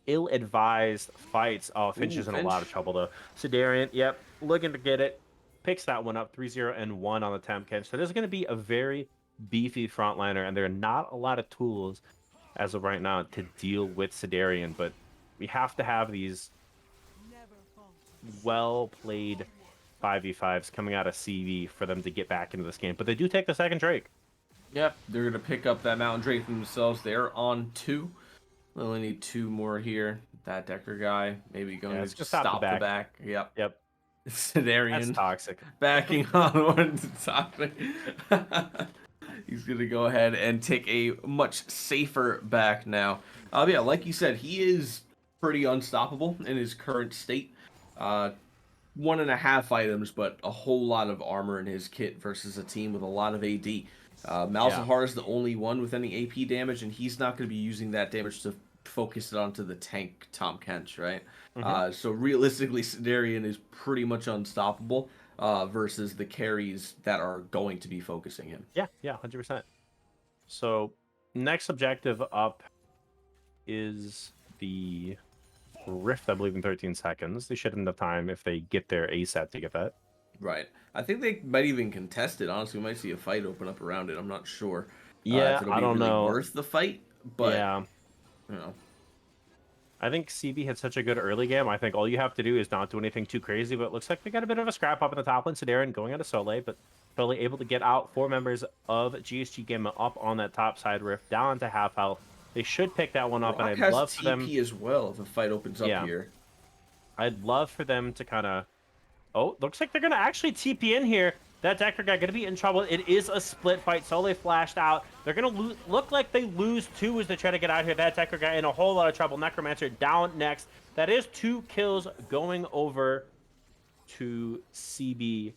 ill-advised fights. Oh, Finch is in a lot of trouble, though. Sidarian, yep, looking to get it. Picks that one up, 3-0 and 1 on the temp catch. So there's going to be a very beefy frontliner, and there are not a lot of tools as of right now to deal with Sidarian, but we have to have these well-played 5v5s coming out of CV for them to get back into this game. But they do take the second Drake.
Yep, they're going to pick up that Mountain Drake themselves. They're on 2. They only need 2 more here. That Decker guy maybe going to
just
stop the back.
Yep.
Sidarian.
That's toxic.
Backing on one toxic. He's going to go ahead and take a much safer back now. Yeah, like you said, he is pretty unstoppable in his current state. 1.5 items, but a whole lot of armor in his kit versus a team with a lot of AD. Malzahar is the only one with any AP damage, and he's not going to be using that damage to focus it onto the tank Tom Kench, right? So realistically, Sidarian is pretty much unstoppable versus the carries that are going to be focusing him.
Yeah, 100%. So next objective up is the Rift, I believe, in 13 seconds. They should have enough time if they get their ASAP to get that.
Right. I think they might even contest it. Honestly, we might see a fight open up around it. I'm not sure.
Yeah,
if it'll be
I don't
really
know.
worth the fight, but
yeah,
you know.
I think CB had such a good early game. I think all you have to do is not do anything too crazy, but it looks like they got a bit of a scrap up in the top lane. Sidarian going out of Soleil, but Soleil able to get out 4 members of GSG Gamma up on that top side Rift, down to half health. They should pick that one up,
Rock
and I'd love for them.
TP as well if the fight opens up here.
I'd love for them to kind of. Oh, looks like they're going to actually TP in here. That Decker guy going to be in trouble. It is a split fight. Soleil flashed out. They're going to look like they lose 2 as they try to get out here. That Decker guy in a whole lot of trouble. Necromancer down next. That is 2 kills going over to CB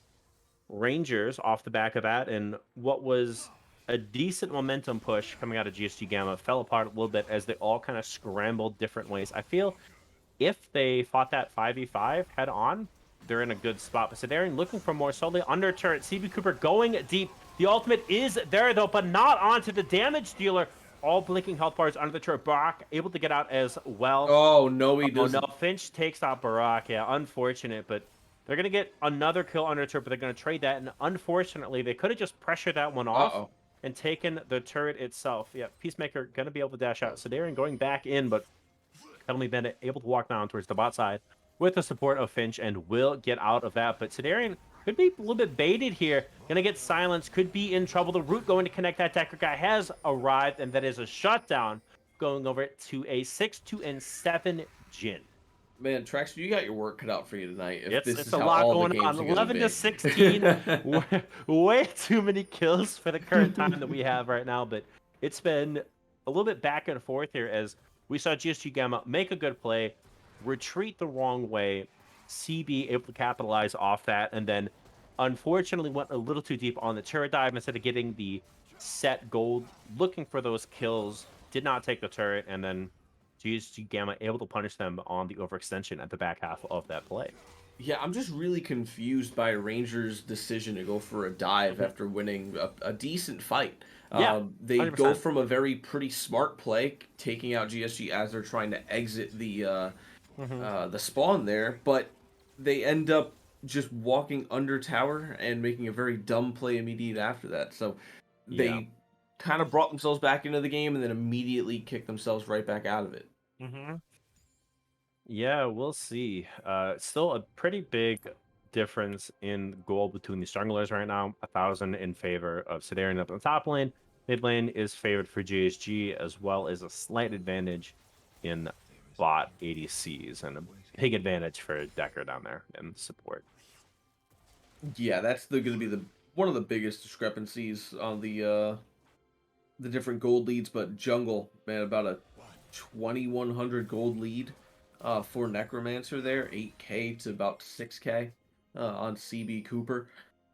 Rangers off the back of that. And what was a decent momentum push coming out of GSG Gamma fell apart a little bit as they all kind of scrambled different ways. I feel if they fought that 5v5 head on, they're in a good spot. But Sidarian looking for more. Solely under turret. CB Cooper going deep. The ultimate is there, though, but not onto the damage dealer. All blinking health bars under the turret. Barak able to get out as well.
Oh, no, he doesn't.
Oh, no. Finch takes out Barak. Yeah, unfortunate, but they're going to get another kill under the turret, but they're going to trade that. And unfortunately, they could have just pressured that one off and taken the turret itself. Yeah, Peacemaker going to be able to dash out. Sidarian going back in, but Cuddle Bennett able to walk down towards the bot side with the support of Finch and will get out of that. But Sidarian could be a little bit baited here. Going to get silenced. Could be in trouble. The root going to connect. That Decker guy has arrived, and that is a shutdown going over to a 6-2-7 Jin.
Man, Trax, you got your work cut out for you tonight if
It's
this
it's
is
a
how
lot
all the
going on.
games are going to
11 to
be.
16. Way too many kills for the current time that we have right now. But it's been a little bit back and forth here as we saw GSG Gamma make a good play, retreat the wrong way, CB able to capitalize off that, and then unfortunately went a little too deep on the turret dive instead of getting the set gold, looking for those kills, did not take the turret, and then GSG Gamma able to punish them on the overextension at the back half of that play.
Yeah, I'm just really confused by Rangers' decision to go for a dive
Mhm.
after winning a decent fight.
Yeah,
They go
100%.
from a very pretty smart play, taking out GSG as they're trying to exit
Hmm.
the spawn there, but they end up just walking under tower and making a very dumb play immediate after that. So
Yeah.
they kind of brought themselves back into the game and then immediately kicked themselves right back out of it.
Hmm. Yeah, we'll see. Still a pretty big difference in goal between the junglers right now. 1,000 in favor of Sidarian up in the top lane. Mid lane is favored for GSG, as well as a slight advantage in bot ADCs and a big advantage for Decker down there in
Yeah, that's going to be the one of the biggest discrepancies on the different gold leads. But jungle, man, about a 2,100 gold lead for Necromancer there, 8K to about 6K on CB Cooper,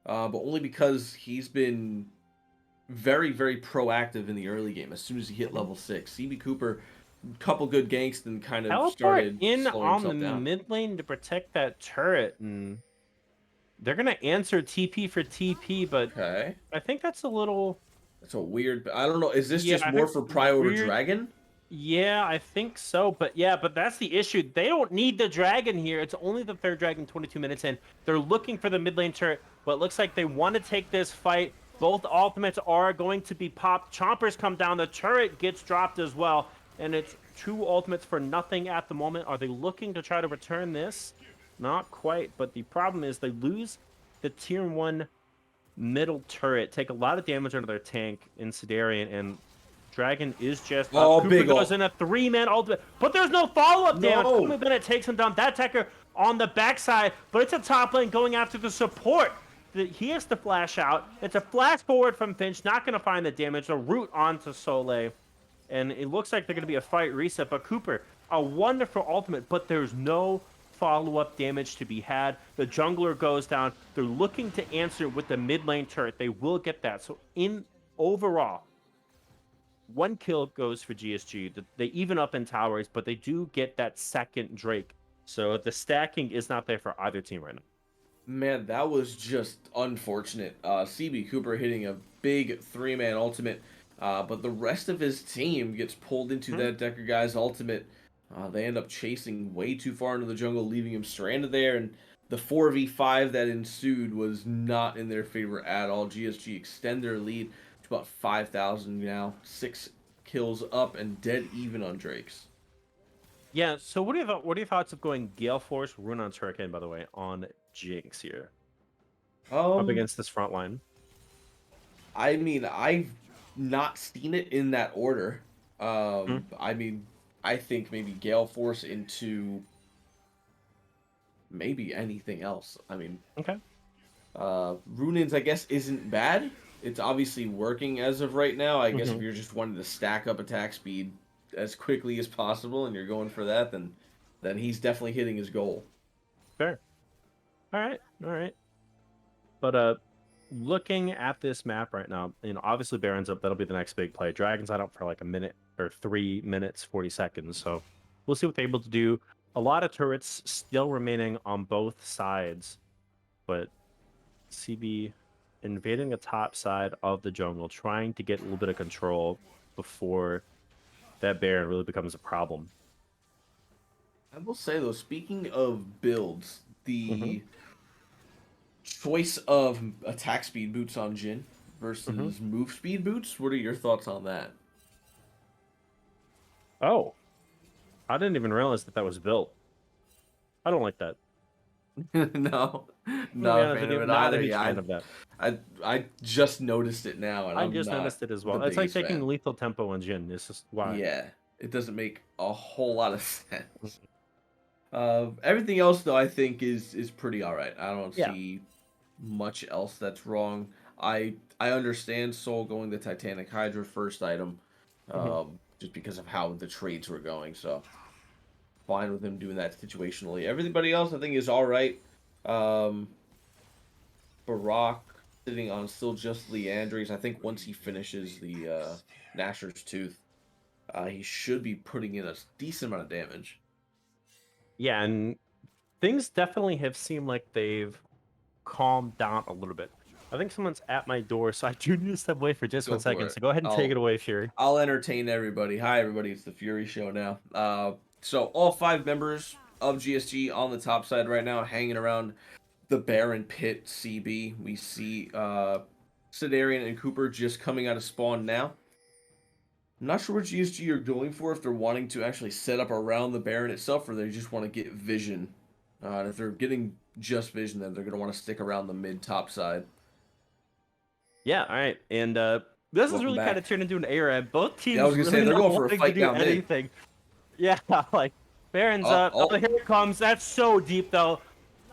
but only because he's been very, very proactive in the early game. As soon as he hit
support.
level 6, CB Cooper, couple good ganks, then kind of
Teleport
started
in
slowing
on the
himself down.
mid lane to protect that turret, and they're gonna answer TP for TP, but
Okay.
I think that's a little.
That's a weird. I don't know. Is this
Yeah,
just
I
more
think
for pry over
weird.
dragon?
Yeah, I think so. But yeah, but that's the issue. They don't need the dragon here. It's only the third dragon 22 minutes in. They're looking for the mid lane turret, but it looks like they want to take this fight. Both ultimates are going to be popped. Chompers come down. The turret gets dropped as well. And it's two ultimates for nothing at the moment. Are they looking to try to return this? Not quite. But the problem is they lose the tier 1 middle turret, take a lot of damage under their tank in Sidarian, and Dragon is just up.
Oh,
Cooper
big
goes
ult.
in a 3-man ultimate, but there's no follow-up damage.
No.
Only Bennett takes him down. That Tekker on the backside, but it's a top lane going after the support. He has to flash out. It's a flash forward from Finch, not going to find the damage. A root onto Soleil, and it looks like they're going to be a fight reset. But Cooper, a wonderful ultimate, but there's no follow-up damage to be had. The jungler goes down. They're looking to answer with the mid lane turret. They will get that. So in overall, 1 kill goes for GSG. They even up in towers, but they do get that second Drake. So the stacking is not there for either team right now.
Man, that was just unfortunate. CB Cooper hitting a big 3-man ultimate, but the rest of his team gets pulled into
Hmm?
that Decker guy's ultimate. They end up chasing way too far into the jungle, leaving him stranded there, and the 4v5 that ensued was not in their favor at all. GSG extend their lead to about 5,000 now, 6 kills up and dead even on Drakes.
Yeah, so what are your thoughts of going Gale Force, Rune on Turrican, by the way, on Jinx here? Up
Um,
against this front line.
I mean, I've not seen it in that order.
Hmm?
I mean, I think maybe Gale Force into maybe anything else. I mean,
Okay.
Runin's, I guess, isn't bad. It's obviously working as of right now. I guess if
Hmm.
you're just wanting to stack up attack speed as quickly as possible and you're going for that, then he's definitely hitting his goal.
Fair. All right. All right. But looking at this map right now, obviously Baron's up. That'll be the next big play. Dragon's not up for like a minute or 3 minutes, 40 seconds. So we'll see what they're able to do. A lot of turrets still remaining on both sides, but CB invading the top side of the jungle, trying to get a little bit of control before that Baron really becomes a problem.
I will say though, speaking of builds,
Hmm.
the choice of attack speed boots on Jin
Hmm.
versus move speed boots. What are your thoughts on that?
Oh, I didn't even realize that was built. I don't like that.
No,
I'm gonna be
not a
honest
fan
with
of
you,
it
not a
either.
huge
Yeah,
fan of that.
I just noticed it now, and
I
I'm
just
not
noticed it as
the
well. It's like
biggest
taking
fan.
lethal tempo on Jin. It's just why.
Yeah, it doesn't make a whole lot of sense. Everything else though, I think is pretty all right. I don't
Yeah.
see much else that's wrong. I understand Soul going the Titanic Hydra first item,
Mhm.
just because of how the trades were going. So fine with him doing that situationally. Everybody else I think is all right. Um, Barack sitting on still just Leandres. I think once he finishes the Nasher's Tooth, he should be putting in a decent amount of damage.
Yeah, and things definitely have seemed like they've calmed down a little bit. I think someone's at my door, so I do need to step away for just one
Go for
second.
it.
So go ahead and take it away, Fury.
I'll entertain everybody. Hi, everybody. It's the Fury Show now. So all 5 members of GSG on the top side right now, hanging around the Baron Pit CB. We see Sidarian and Cooper just coming out of spawn now. I'm not sure what GSG are going for, if they're wanting to actually set up around the Baron itself, or they just want to get vision. And if they're getting just vision, then they're going to want to stick around the mid-top side.
Yeah, all right. And this is
Welcome
really kind
back.
of turned into an Arab. Both
Yeah, I was
teams
going to say,
really
they're
not
going for a
wanting to
fight
do
down mid.
anything. Yeah, like Baron's
Oh,
up. Oh,
oh.
here it comes. That's so deep, though.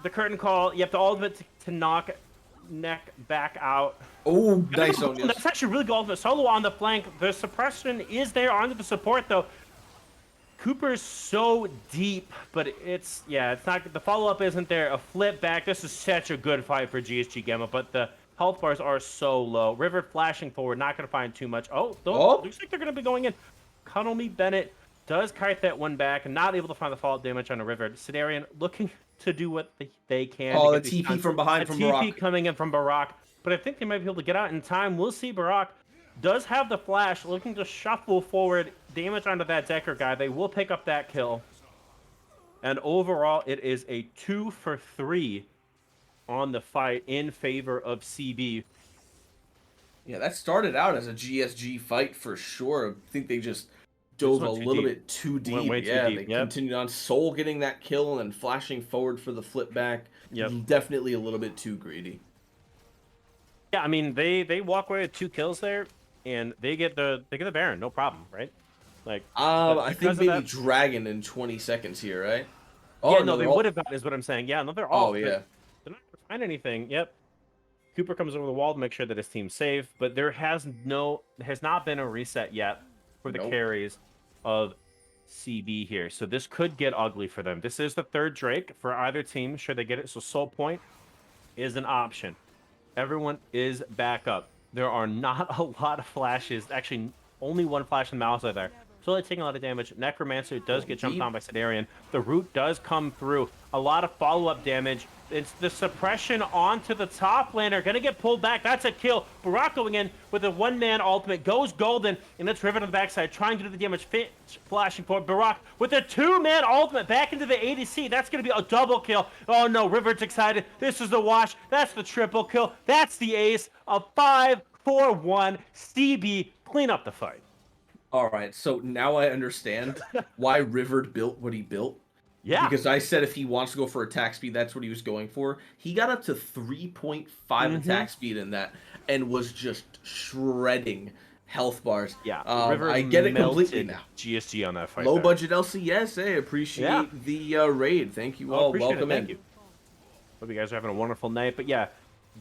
The curtain call. You have to ultimate to knock neck back out.
Oh, nice,
Beautiful.
Onias.
That's actually really good ultimate. Solo on the flank. The suppression is there onto the support, though. Cooper's so deep, but it's not. The follow up isn't there. A flip back. This is such a good fight for GSG Gamma, but the health bars are so low. River flashing forward, not going to find too much. Oh,
Oh,
looks like they're going to be going in. Cuddle Me Bennett does kite that one back and not able to find the follow-up damage on the River. Sidarian looking to do what they can to
oh, the
get these
TP
stunts.
from behind
A
from
TP
Barack.
coming in from Barack, but I think they might be able to get out in time. We'll see. Barack does have the flash, looking to shuffle forward, damage onto that Decker guy. They will pick up that kill. And overall, it is a 2 for 3 on the fight in favor of CB.
Yeah, that started out as a GSG fight for sure. I think they just dove a
Went too
little
deep.
bit too
Went
deep.
way too
Yeah,
deep.
they
Yep.
continued on. Soul getting that kill and flashing forward for the flip back.
Yep.
Definitely a little bit too greedy.
Yeah, I mean they walk away with 2 kills there, and they get the Baron, no problem, right? Like, but
I think
because of
maybe
that,
Dragon in 20 seconds here, right?
yeah,
Oh,
no,
no,
they
they're all...
would have gotten is what I'm saying. Yeah, no, they're
Oh,
all.
yeah.
They're not gonna find anything. Yep. Cooper comes over the wall to make sure that his team's safe, but there has not been a reset yet for the
Nope.
carries of CB here. So this could get ugly for them. This is the 3rd Drake for either team, should they get it. So Soul Point is an option. Everyone is back up. There are not a lot of flashes. Actually, only one flash in the mouse there. So they're taking a lot of damage. Necromancer does get jumped on by Sidarian. The root does come through. A lot of follow-up damage. It's the suppression onto the top laner. Gonna get pulled back. That's a kill. Barack going in with a one-man ultimate. Goes golden, and it's Riven on the backside, trying to do the damage. Fitch flashing forward. Barack with a 2-man ultimate back into the ADC. That's gonna be a double kill. Oh no, River's excited. This is the wash. That's the triple kill. That's the ace. A 5-4-1. CB, clean up the fight.
All right, so now I understand why Rivard built what he built.
Yeah.
Because I said if he wants to go for attack speed, that's what he was going for. He got up to 3.5 attack speed in that and was just shredding health bars.
Yeah,
River I get it completely now.
GSG on that fight.
Low budget LCS, hey, appreciate the raid. Thank you all. Welcome in.
Thank you. Hope you guys are having a wonderful night. But yeah,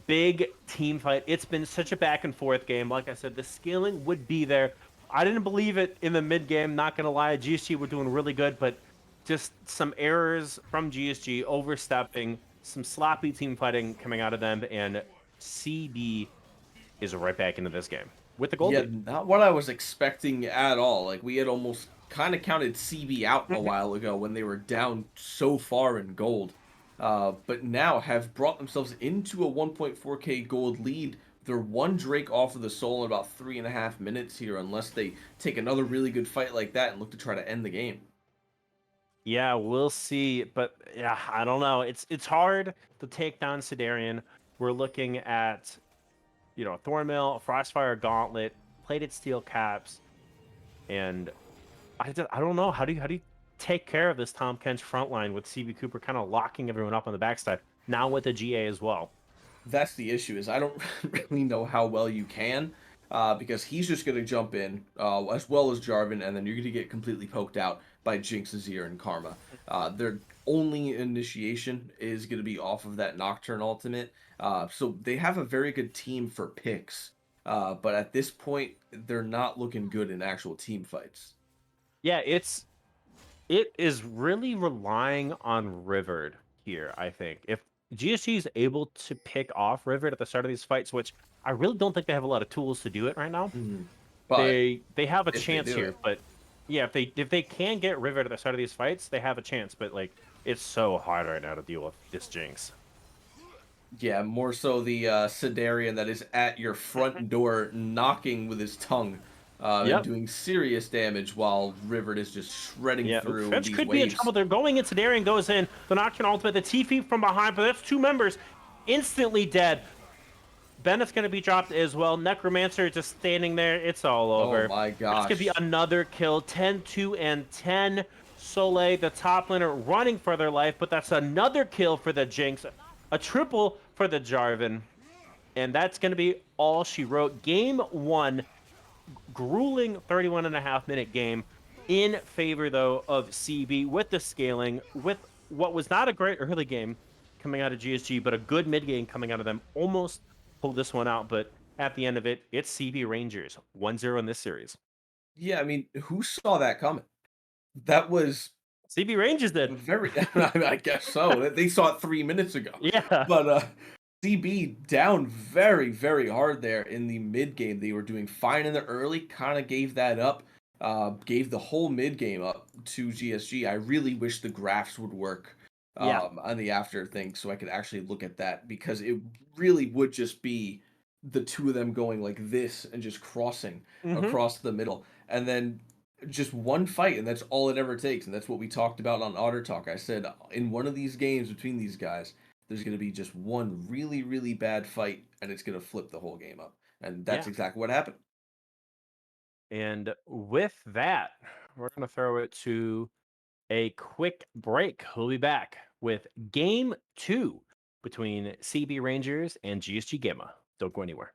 big team fight. It's been such a back and forth game. Like I said, the scaling would be there. I didn't believe it in the mid game. Not gonna lie, GSG were doing really good, but just some errors from GSG, overstepping, some sloppy team fighting coming out of them, and CB is right back into this game with the gold
Yeah,
lead.
not what I was expecting at all. Like, we had almost kind of counted CB out a while ago when they were down so far in gold. But now have brought themselves into a 1.4k gold lead. They're 1 Drake off of the Soul in about 3.5 minutes here, unless they take another really good fight like that and look to try to end the game.
Yeah, we'll see. But yeah, I don't know. It's hard to take down Sidarian. We're looking at, Thornmill, Frostfire Gauntlet, Plated Steel Caps, and I don't know. How do you take care of this Tom Kench front line with CB Cooper kind of locking everyone up on the backside, now with the GA as well?
That's the issue, is I don't really know how well you can, because he's just going to jump in, as well as Jarvan, and then you're going to get completely poked out by Jinx, Azir, and Karma. Their only initiation is going to be off of that Nocturne ultimate. So they have a very good team for picks. But at this point, they're not looking good in actual team fights.
Yeah, it is really relying on Rivered here, I think. If GSG is able to pick off Rivered at the start of these fights, which I really don't think they have a lot of tools to do it right now,
Mhm. But
they have a
if they
chance
do
here.
it,
But yeah, if they can get Rivered at the start of these fights, they have a chance. But like, it's so hard right now to deal with this Jinx.
yeah, more so the Sidarian that is at your front door knocking with his tongue and
Yep.
doing serious damage while Rivert is just shredding
Yeah, oops,
through
Finch
these
could be in
waves.
trouble. They're going into Darian goes in. The Nocturne ultimate, the T-Feet from behind, but that's two members instantly dead. Bennett's going to be dropped as well. Necromancer just standing there. It's all
Oh
over.
my
That's going to be
gosh.
another kill. 10, 2, and 10. Soleil, the top laner, running for their life, but that's another kill for the Jinx. A triple for the Jarvan. And that's going to be all she wrote. Game 1, grueling 31.5-minute game in favor, though, of CB with the scaling, with what was not a great early game coming out of GSG, but a good mid game coming out of them. Almost pulled this one out, but at the end of it, it's CB Rangers 1-0 in this series.
Yeah, I mean, who saw that coming? That was
CB Rangers did.
very, I guess so. They saw it 3 minutes ago.
Yeah.
But CB down very, very hard there in the mid game. They were doing fine in the early, kind of gave that up, gave the whole mid game up to GSG. I really wish the graphs would work
Yeah.
on the after thing so I could actually look at that because it really would just be the two of them going like this and just crossing
Mm-hmm.
across the middle. And then just one fight, and that's all it ever takes. And that's what we talked about on Otter Talk. I said in one of these games between these guys, there's going to be just one really, really bad fight, and it's going to flip the whole game up. And that's
Yeah.
exactly what happened.
And with that, we're going to throw it to a quick break. We'll be back with game 2 between CB Rangers and GSG Gamma. Don't go anywhere.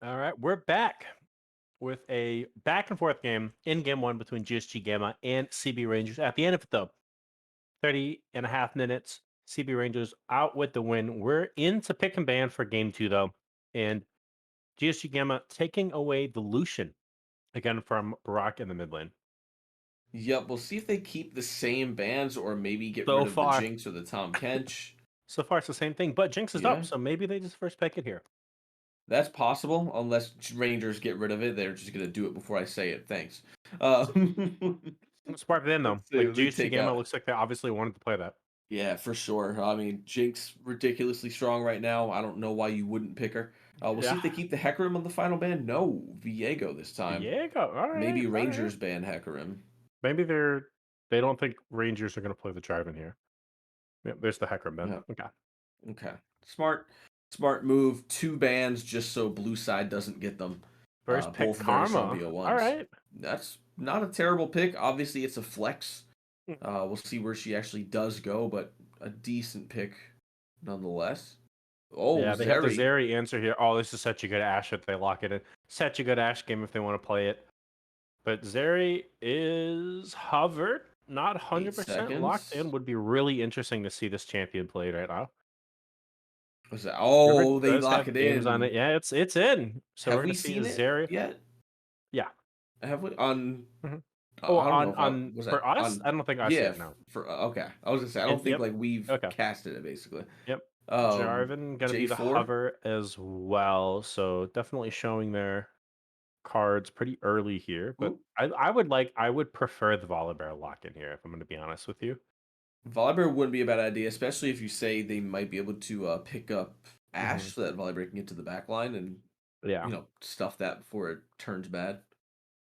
All right, we're back with a back and forth game in game one between GSG Gamma and CB Rangers. At the end of it, though, 30 and a half minutes, CB Rangers out with the win. We're into pick and ban for game two, though, and GSG Gamma taking away the Lucian again from Barack in the mid lane.
Yep, we'll see if they keep the same bands or maybe get
So
rid of the
far,
Jinx or the Tom Kench.
so far it's the same thing, but Jinx is up,
Yeah,
so maybe they just first pick it here.
that's possible unless Rangers get rid of it. They're just gonna do it before I say it. Thanks.
So,
Um,
smart then, though.
let's see.
Like
Let me
GSG
take
Gamma
out.
looks like they obviously wanted to play that.
Yeah, for sure. I mean, Jinx ridiculously strong right now. I don't know why you wouldn't pick her. We'll see
Yeah,
if they keep the Hecarim on the final ban. No, Viego this time.
Viego. All right,
Maybe
all right.
Rangers ban Hecarim.
Maybe they don't think Rangers are going to play the drive in here. Yeah, there's the Hecarim Ben.
Yeah.
Okay.
Okay. Smart move. Two bans just so blue side doesn't get them.
First pick
Both very strong
Karma. All
BO1s.
right.
That's not a terrible pick. Obviously, it's a flex.
Hmm.
We'll see where she actually does go, but a decent pick nonetheless. Oh,
Yeah, they have the
Zeri.
Zeri answer here. Oh, this is such a good Ash if they lock it in. Such a good Ash game if they want to play it. But Zeri is hovered, not
8
100% locked in.
seconds.
Would be really interesting to see this champion played right now.
What's that?
River
Oh, they
does
lock
have
it
games on it.
in.
Yeah, it's in. So we're
Have
gonna
we
see a
seen it
Zeri.
yet?
Yeah.
Have we on?
Mhm. Oh,
I don't know if I
on
was that
for us,
on.
I don't think I see
Yeah,
it now.
for okay. I was gonna say I don't
And
think
yep.
like we've
Okay.
casted it basically.
Yep.
Um,
Jarvan gonna be the
J4.
hover as well, so definitely showing their cards pretty early here. But
Ooh,
I would prefer the Volibear lock in here if I'm gonna be honest with you.
Volibear wouldn't be a bad idea, especially if you say they might be able to pick up
Hmm.
Ash so that Volibear can get to the back line and
Yeah,
stuff that before it turns bad.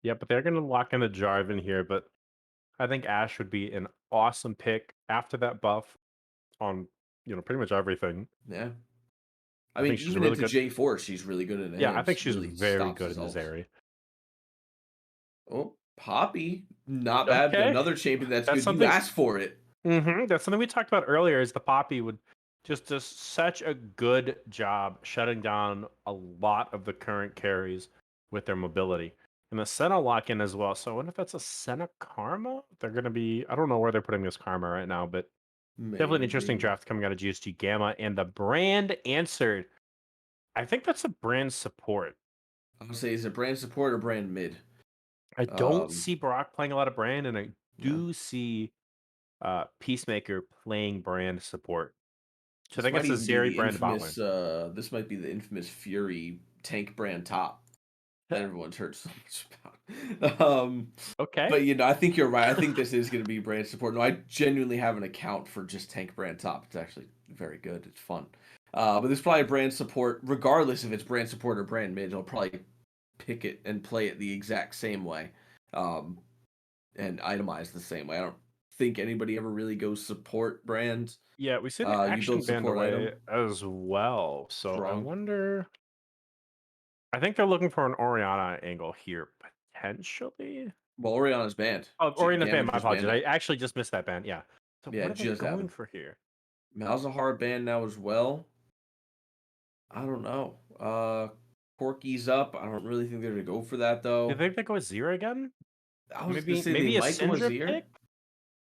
yeah, but they're gonna lock in the Jarvan here. But I think Ash would be an awesome pick after that buff on pretty much everything.
Yeah. I
I
mean,
think she's a
even
really
into
good.
J4, she's really good in
Yeah, I
hands.
think she's
Really
very
stops
good
his
in this
ult.
area.
Oh, Poppy, not bad.
Okay,
Another champion that's
that's
good. You
something.
asked for it.
That's something we talked about earlier. Is the Poppy would just does such a good job shutting down a lot of the current carries with their mobility, and the Senna lock in as well. So I wonder if that's a Senna Karma. They're going to be. I don't know where they're putting this Karma right now, but definitely an interesting
Maybe.
draft coming out of GSG Gamma, and the brand answered. I think that's a brand support.
I would say is it brand support or brand mid?
I don't
Um,
see Brock playing a lot of brand, and I
yeah.
do see Peacemaker playing brand support. So I
This
think
might
it's a
even be
Zeri
the
brand bot lane.
infamous this might be the infamous Fury tank brand top that everyone's heard so much about.
Okay.
But I think you're right. I think this is going to be brand support. No, I genuinely have an account for just tank brand top. It's actually very good. It's fun. But there's probably brand support, regardless if it's brand support or brand mid. I'll probably pick it and play it the exact same way, um, and itemize the same way. I don't think anybody ever really goes support brand.
Yeah, we see the
You build
action band
support
away
item
as well. So I
strong.
wonder. I think they're looking for an Oriana angle here, potentially.
Well, Oriana's banned.
Oh, Oriana's
Gamma
band. My
just
apologies.
banned
I
it.
actually just missed that band. Yeah. So
Yeah,
what
it
are they
just
going
happened.
for here?
Malzahar banned now as well. I don't know. Corky's up. I don't really think they're gonna go for that
Do you
though.
think they go with Zero again?
I was gonna
Maybe
say they
maybe a
might go
Syndra
Azir.
pick.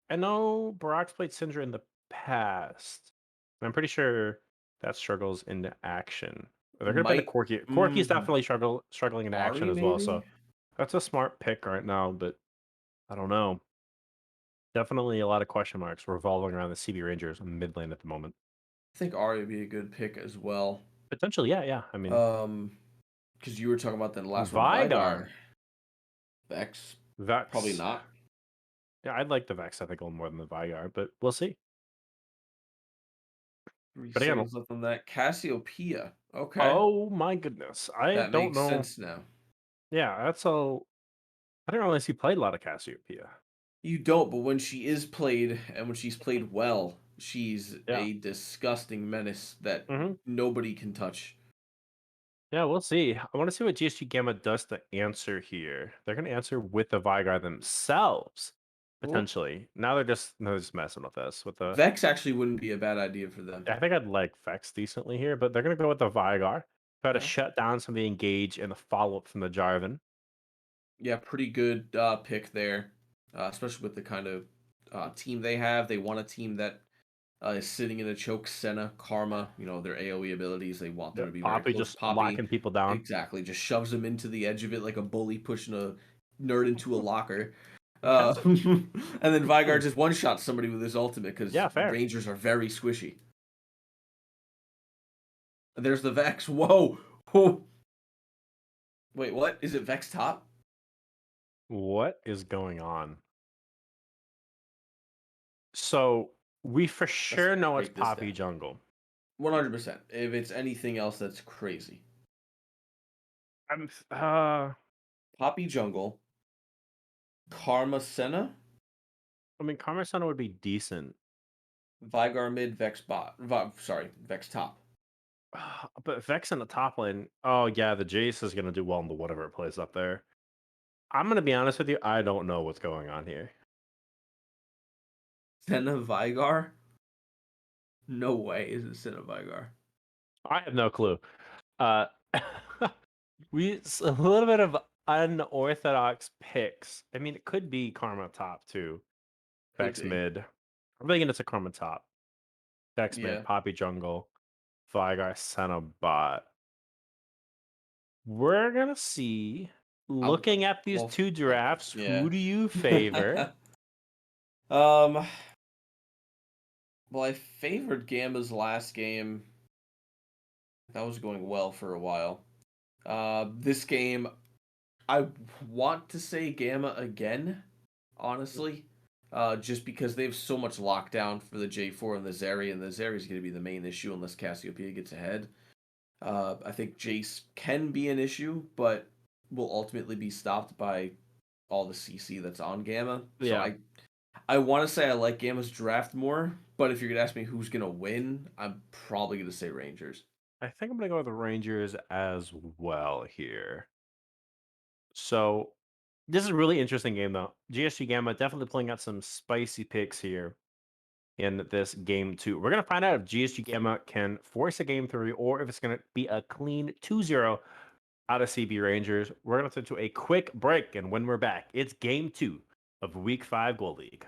I know Barack's played Syndra in the past. I'm pretty sure that struggles into action. They're gonna play the
Might
Corki. Corki's definitely struggling into action
Ari
as well.
maybe?
So that's a smart pick right now, but I don't know. Definitely a lot of question marks revolving around the CB Rangers mid lane at the moment.
I think Ari would be a good pick as well.
Potentially, yeah, yeah. I mean,
Um, because you were talking about the last one,
Vigar,
Vigar, Vex, probably
Vex.
not.
Yeah, I'd like the Vex, I think, a little more than the Vigar, but we'll see.
3
But again,
seconds left on that. Cassiopeia. Okay,
oh my goodness. I
that
don't
makes
know.
sense now.
Yeah, that's a. I didn't realize he played a lot of Cassiopeia.
You don't, but when she is played and when she's played well, she's
Yeah.
a disgusting menace that
Hmm.
nobody can touch.
Yeah, we'll see. I want to see what GSG Gamma does to answer here. They're going to answer with the Vigar themselves,
Well,
potentially. Now they're just messing with us with the.
Vex actually wouldn't be a bad idea for them.
I think I'd like Vex decently here, but they're going to go with the Vigar. Try to
Yeah.
shut down some of the engage and the follow up from the Jarvan.
Yeah, pretty good pick there, especially with the kind of team they have. They want a team that is sitting in a choke. Senna, Karma, their AoE abilities. They want them
Yep.
to be very
Poppy
close.
just
Poppy,
locking people down.
exactly, just shoves them into the edge of it like a bully pushing a nerd into a locker.
Has it?
And then Vygar just one shot somebody with his ultimate because
Yeah, fair.
Rangers are very squishy. There's the Vex. Whoa. Whoa. Wait, what? Is it Vex top?
What is going on? So we for
Let's
sure know it's
break this
Poppy
down.
jungle.
100%. If it's anything else, that's crazy.
I'm
Poppy jungle. Karma Senna.
I mean Karma Center would be decent.
Vygar mid, Vex bot. Vex top.
But Vex in the top lane. Oh yeah, the Jace is gonna do well in the whatever it plays up there. I'm gonna be honest with you, I don't know what's going on here.
Senna Vygar? No way is it Senna Vygar.
I have no clue. Uh a little bit of unorthodox picks. I mean, it could be Karma top too.
Could
Vex
be.
mid. I'm thinking it's a Karma top. Vex mid,
Yeah.
Poppy jungle, Vygar Senna bot. We're gonna see. Looking at these two drafts,
yeah.
who do you favor?
Well, I favored Gamma's last game. That was going well for a while. This game, I want to say Gamma again, honestly. Just because they have so much lockdown for the J4 and the Zeri, and the Zeri is going to be the main issue unless Cassiopeia gets ahead. I think Jace can be an issue, but will ultimately be stopped by all the CC that's on Gamma. So
Yeah.
I want to say I like Gamma's draft more, but if you're going to ask me who's going to win, I'm probably going to say Rangers.
I think I'm gonna go with the Rangers as well here. So this is a really interesting game though. GSG Gamma definitely pulling out some spicy picks here in this game 2. We're gonna find out if GSG Gamma can force a game 3 or if it's gonna be a clean 2-0 out of CB Rangers. We're gonna turn to a quick break, and when we're back, it's game 2 of Week 5 Gold League.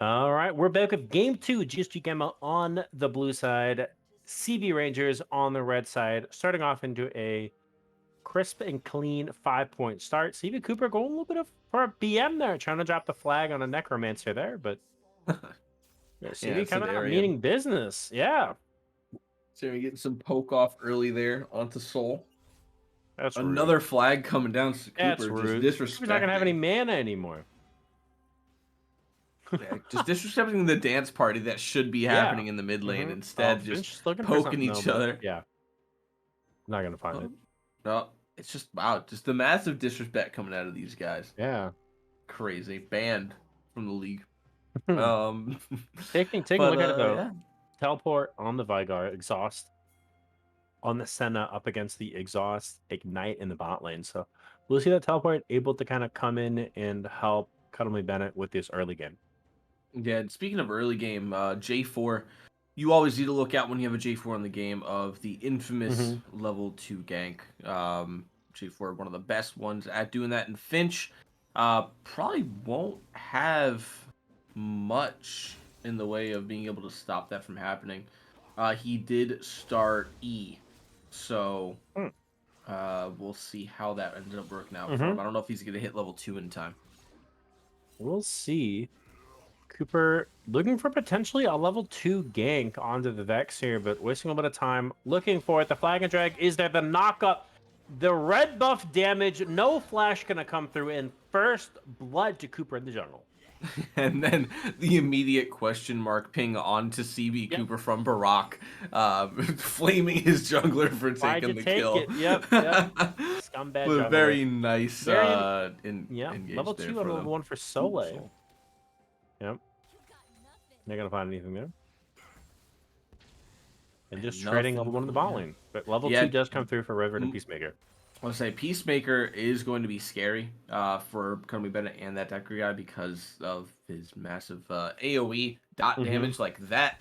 All right, we're back with game two. GSG Gamma on the blue side, CB Rangers on the red side, starting off into a crisp and clean 5-point start. CB Cooper going a little bit of for a BM there, trying to drop the flag on a Necromancer there, but yeah,
Yeah,
CB coming out
Sedarian.
meaning business. Yeah,
So you're getting some poke off early there onto Soul.
that's rude.
Another flag coming down to
That's
Cooper, just
rude. Cooper's not gonna have any
disrespecting.
mana anymore.
Yeah, just disrespecting the dance party that should be
Yeah.
happening in the mid lane.
Oh,
Instead, just
Finch is looking for
poking
something though,
each
but
other.
yeah, not gonna find it.
Oh, no, it's just wow, just the massive disrespect coming out of these guys.
Yeah.
Crazy, banned from the league.
Hmm.
Um,
Taking a
but
look at it though.
yeah,
Teleport on the Vigar, exhaust on the Senna up against the exhaust, ignite in the bot lane. So we'll see that teleport able to kind of come in and help Cuddly Bennett with this early game.
yeah. And speaking of early game, J4, you always need to look out when you have a J4 in the game of the infamous level 2 gank. J4, one of the best ones at doing that, and Finch probably won't have much in the way of being able to stop that from happening. He did start E, so
Hmm.
we'll see how that ended up working out for
Mhm.
him. I don't know if he's going to hit level 2 in time.
We'll see. Cooper looking for potentially a level 2 gank onto the Vex here, but wasting a little bit of time looking for it. The flag and drag is there. The knockup, the red buff damage, no flash gonna come through, and first blood to Cooper in the jungle.
And then the immediate question mark ping onto CB
Yep.
Cooper from Barack, flaming his jungler for
Why'd you
taking the
take
kill.
it? Yep. Scumbag
But
jungler.
very nice
Very
engage
level
there
2
for
and level
them.
1 for Soleil. Yep. Not gonna find anything there. And just trading level 1 in the bot lane. But level 2 does come through for River and Peacemaker.
I'll say Peacemaker is going to be scary for Cody Bennett and that Decker guy because of his massive AoE dot damage like that.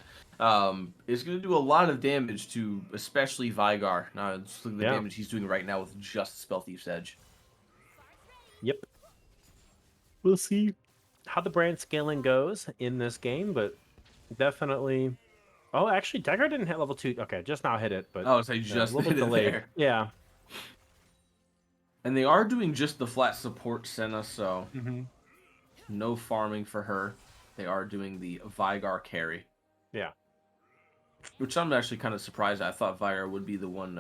Is going to do a lot of damage to especially Vigar. Now, just look at the damage he's doing right now with just Spell Thief's Edge.
Yep. We'll see how the brand scaling goes in this game, but definitely. Oh, actually, Decker didn't hit level 2. Okay, just now hit it, but
Oh, so you just
a little bit
hit it
delayed.
there.
Yeah.
And they are doing just the flat support Senna, so no farming for her. They are doing the Vigar carry.
Yeah.
Which I'm actually kind of surprised. I thought Vigar would be the one.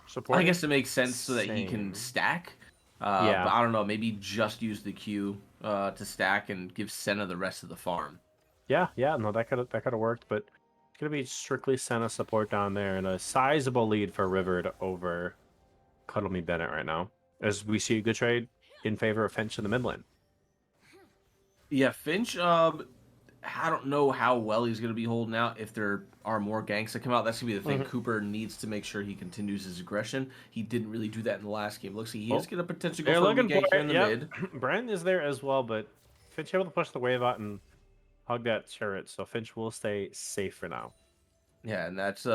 Support.
I guess it makes sense so that he can stack.
Yeah.
But I don't know. Maybe just use the Q to stack and give Senna the rest of the farm.
Yeah. No, that could have worked, but it's gonna be strictly Senna support down there, and a sizable lead for River over Cuddle Me Bennett right now, as we see a good trade in favor of Finch in the mid lane.
Yeah, Finch. I don't know how well he's going to be holding out. If there are more ganks that come out, that's going to be the thing. Cooper needs to make sure he continues his aggression. He didn't really do that in the last game. Looks like he is going to potentially go for a gank here in the mid.
Brent is there as well, but Finch able to push the wave out and hug that turret, so Finch will stay safe for now.
Yeah, and that's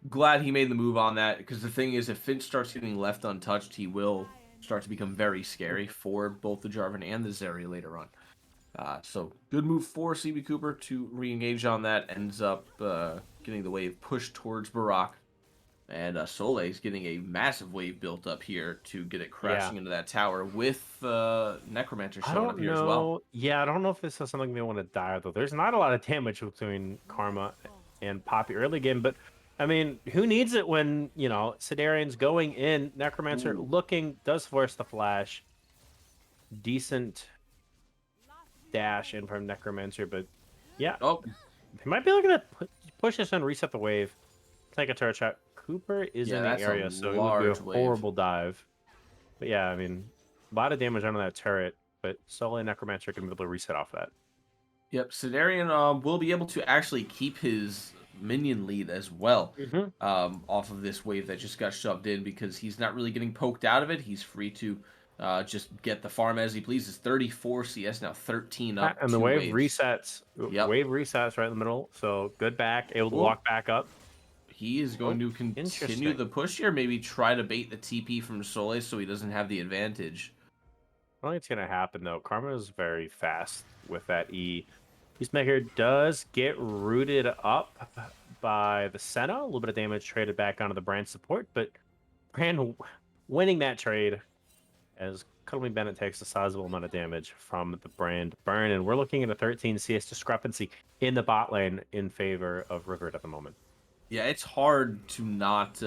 glad he made the move on that, because the thing is, if Finch starts getting left untouched, he will start to become very scary for both the Jarvan and the Zeri later on. So good move for CB Cooper to re-engage on that. Ends up getting the wave pushed towards Barack. And Soleil's getting a massive wave built up here to get it crashing into that tower with Necromancer showing up here as well.
Yeah, I don't know if this is something they want to die, though. There's not a lot of damage between Karma and Poppy early game, but I mean, who needs it when, Sedarian's going in, Necromancer does force the flash. Decent dash in from Necromancer, but yeah.
Oh,
they might be looking to push this and reset the wave. Take a turret shot. Cooper is in the area, so it would be a horrible dive. But yeah, I mean, a lot of damage under that turret, but Soleil and Necromancer can be able to reset off that.
Yep, Sedarian will be able to actually keep his minion lead as well off of this wave that just got shoved in, because he's not really getting poked out of it. He's free to just get the farm as he pleases. 34 CS now, 13 up.
And the wave
waves.
resets.
Yep.
Wave resets right in the middle. So good back, able to walk back up.
He is going to continue the push here. Maybe try to bait the TP from Soleil so he doesn't have the advantage.
I don't think it's gonna happen though. Karma is very fast with that E. Peacemaker does get rooted up by the Senna. A little bit of damage traded back onto the brand support, but Brand winning that trade as Cuddly Bennett takes a sizable amount of damage from the brand burn. And we're looking at a 13 CS discrepancy in the bot lane in favor of River at the moment.
Yeah, it's hard to not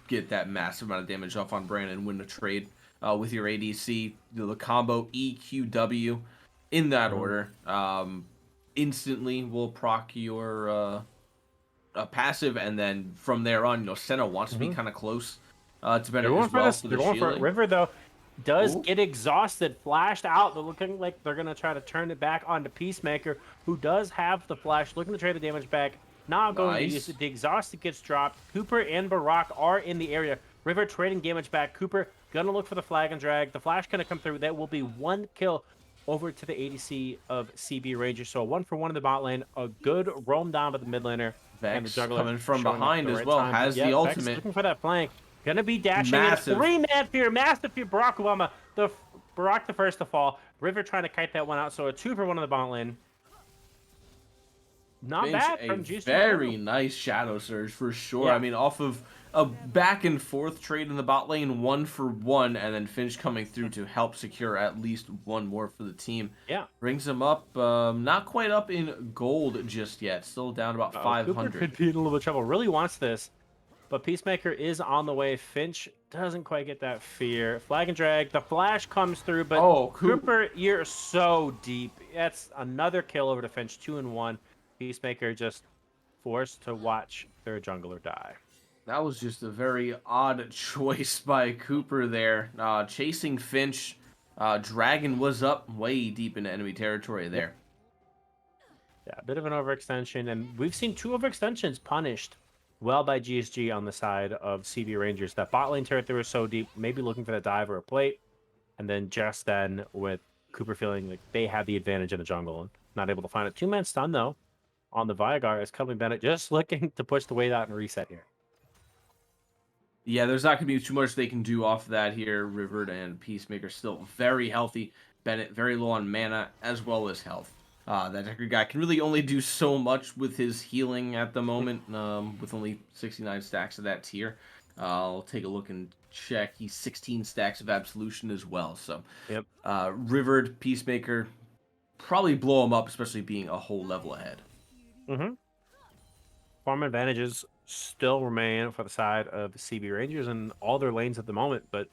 get that massive amount of damage off on Brand and win the trade with your ADC. The combo EQW in that order instantly will proc your passive, and then from there on, Senna wants to be kind of close to
They're
Bennett
going
as
for
well
this.
for
They're
the
going for it.
shielding.
River though does
Ooh.
get exhausted, flashed out. They're looking like they're gonna try to turn it back onto Peacemaker, who does have the flash, looking to trade the damage back. Not going to use
Nice.
it. The exhausted gets dropped. Cooper and Barak are in the area. River trading damage back. Cooper gonna look for the flag and drag. The flash gonna come through. That will be one kill over to the ADC of CB Ranger. So 1-for-1 in the bot lane. A good roam down to the mid laner. And the
Vex
juggler
coming from
showing up at
behind
the
as
right
well,
time.
has the
Yeah, Vex
ultimate.
looking for that flank. Gonna be dashing
Massive.
in a 3-man fear. Massive fear. Barack Obama. Barack the first to fall. River trying to kite that one out. So a 2-for-1 in the bot lane. Not
Finch,
bad
a
from GSG.
very nice Shadow Surge for sure.
Yeah.
I mean, off of a back and forth trade in the bot lane, 1-for-1, and then Finch coming through to help secure at least one more for the team.
Yeah.
Brings him up, not quite up in gold just yet. Still down about
Cooper
500.
could be in a little bit of trouble. Really wants this. But Peacemaker is on the way. Finch doesn't quite get that fear. Flag and drag. The flash comes through, but Cooper, you're so deep. That's another kill over to Finch. 2-1. Peacemaker just forced to watch their jungler die.
That was just a very odd choice by Cooper there. Chasing Finch. Dragon was up way deep into enemy territory there.
Yeah, a bit of an overextension. And we've seen 2 overextensions punished well by GSG on the side of CB Rangers. That bot lane territory was so deep, maybe looking for the dive or a plate. And then just then with Cooper feeling like they have the advantage in the jungle and not able to find a 2-man stun though on the Viagar as Cuddly Bennett just looking to push the weight out and reset here.
Yeah, there's not going to be too much they can do off that here. River and Peacemaker still very healthy. Bennett very low on mana as well as health. That Decker guy can really only do so much with his healing at the moment, with only 69 stacks of that tier. I'll take a look and check. He's 16 stacks of Absolution as well. So,
Yep.
Rivered, Peacemaker, probably blow him up, especially being a whole level ahead.
Mm-hmm. Farm advantages still remain for the side of the CB Rangers in all their lanes at the moment, but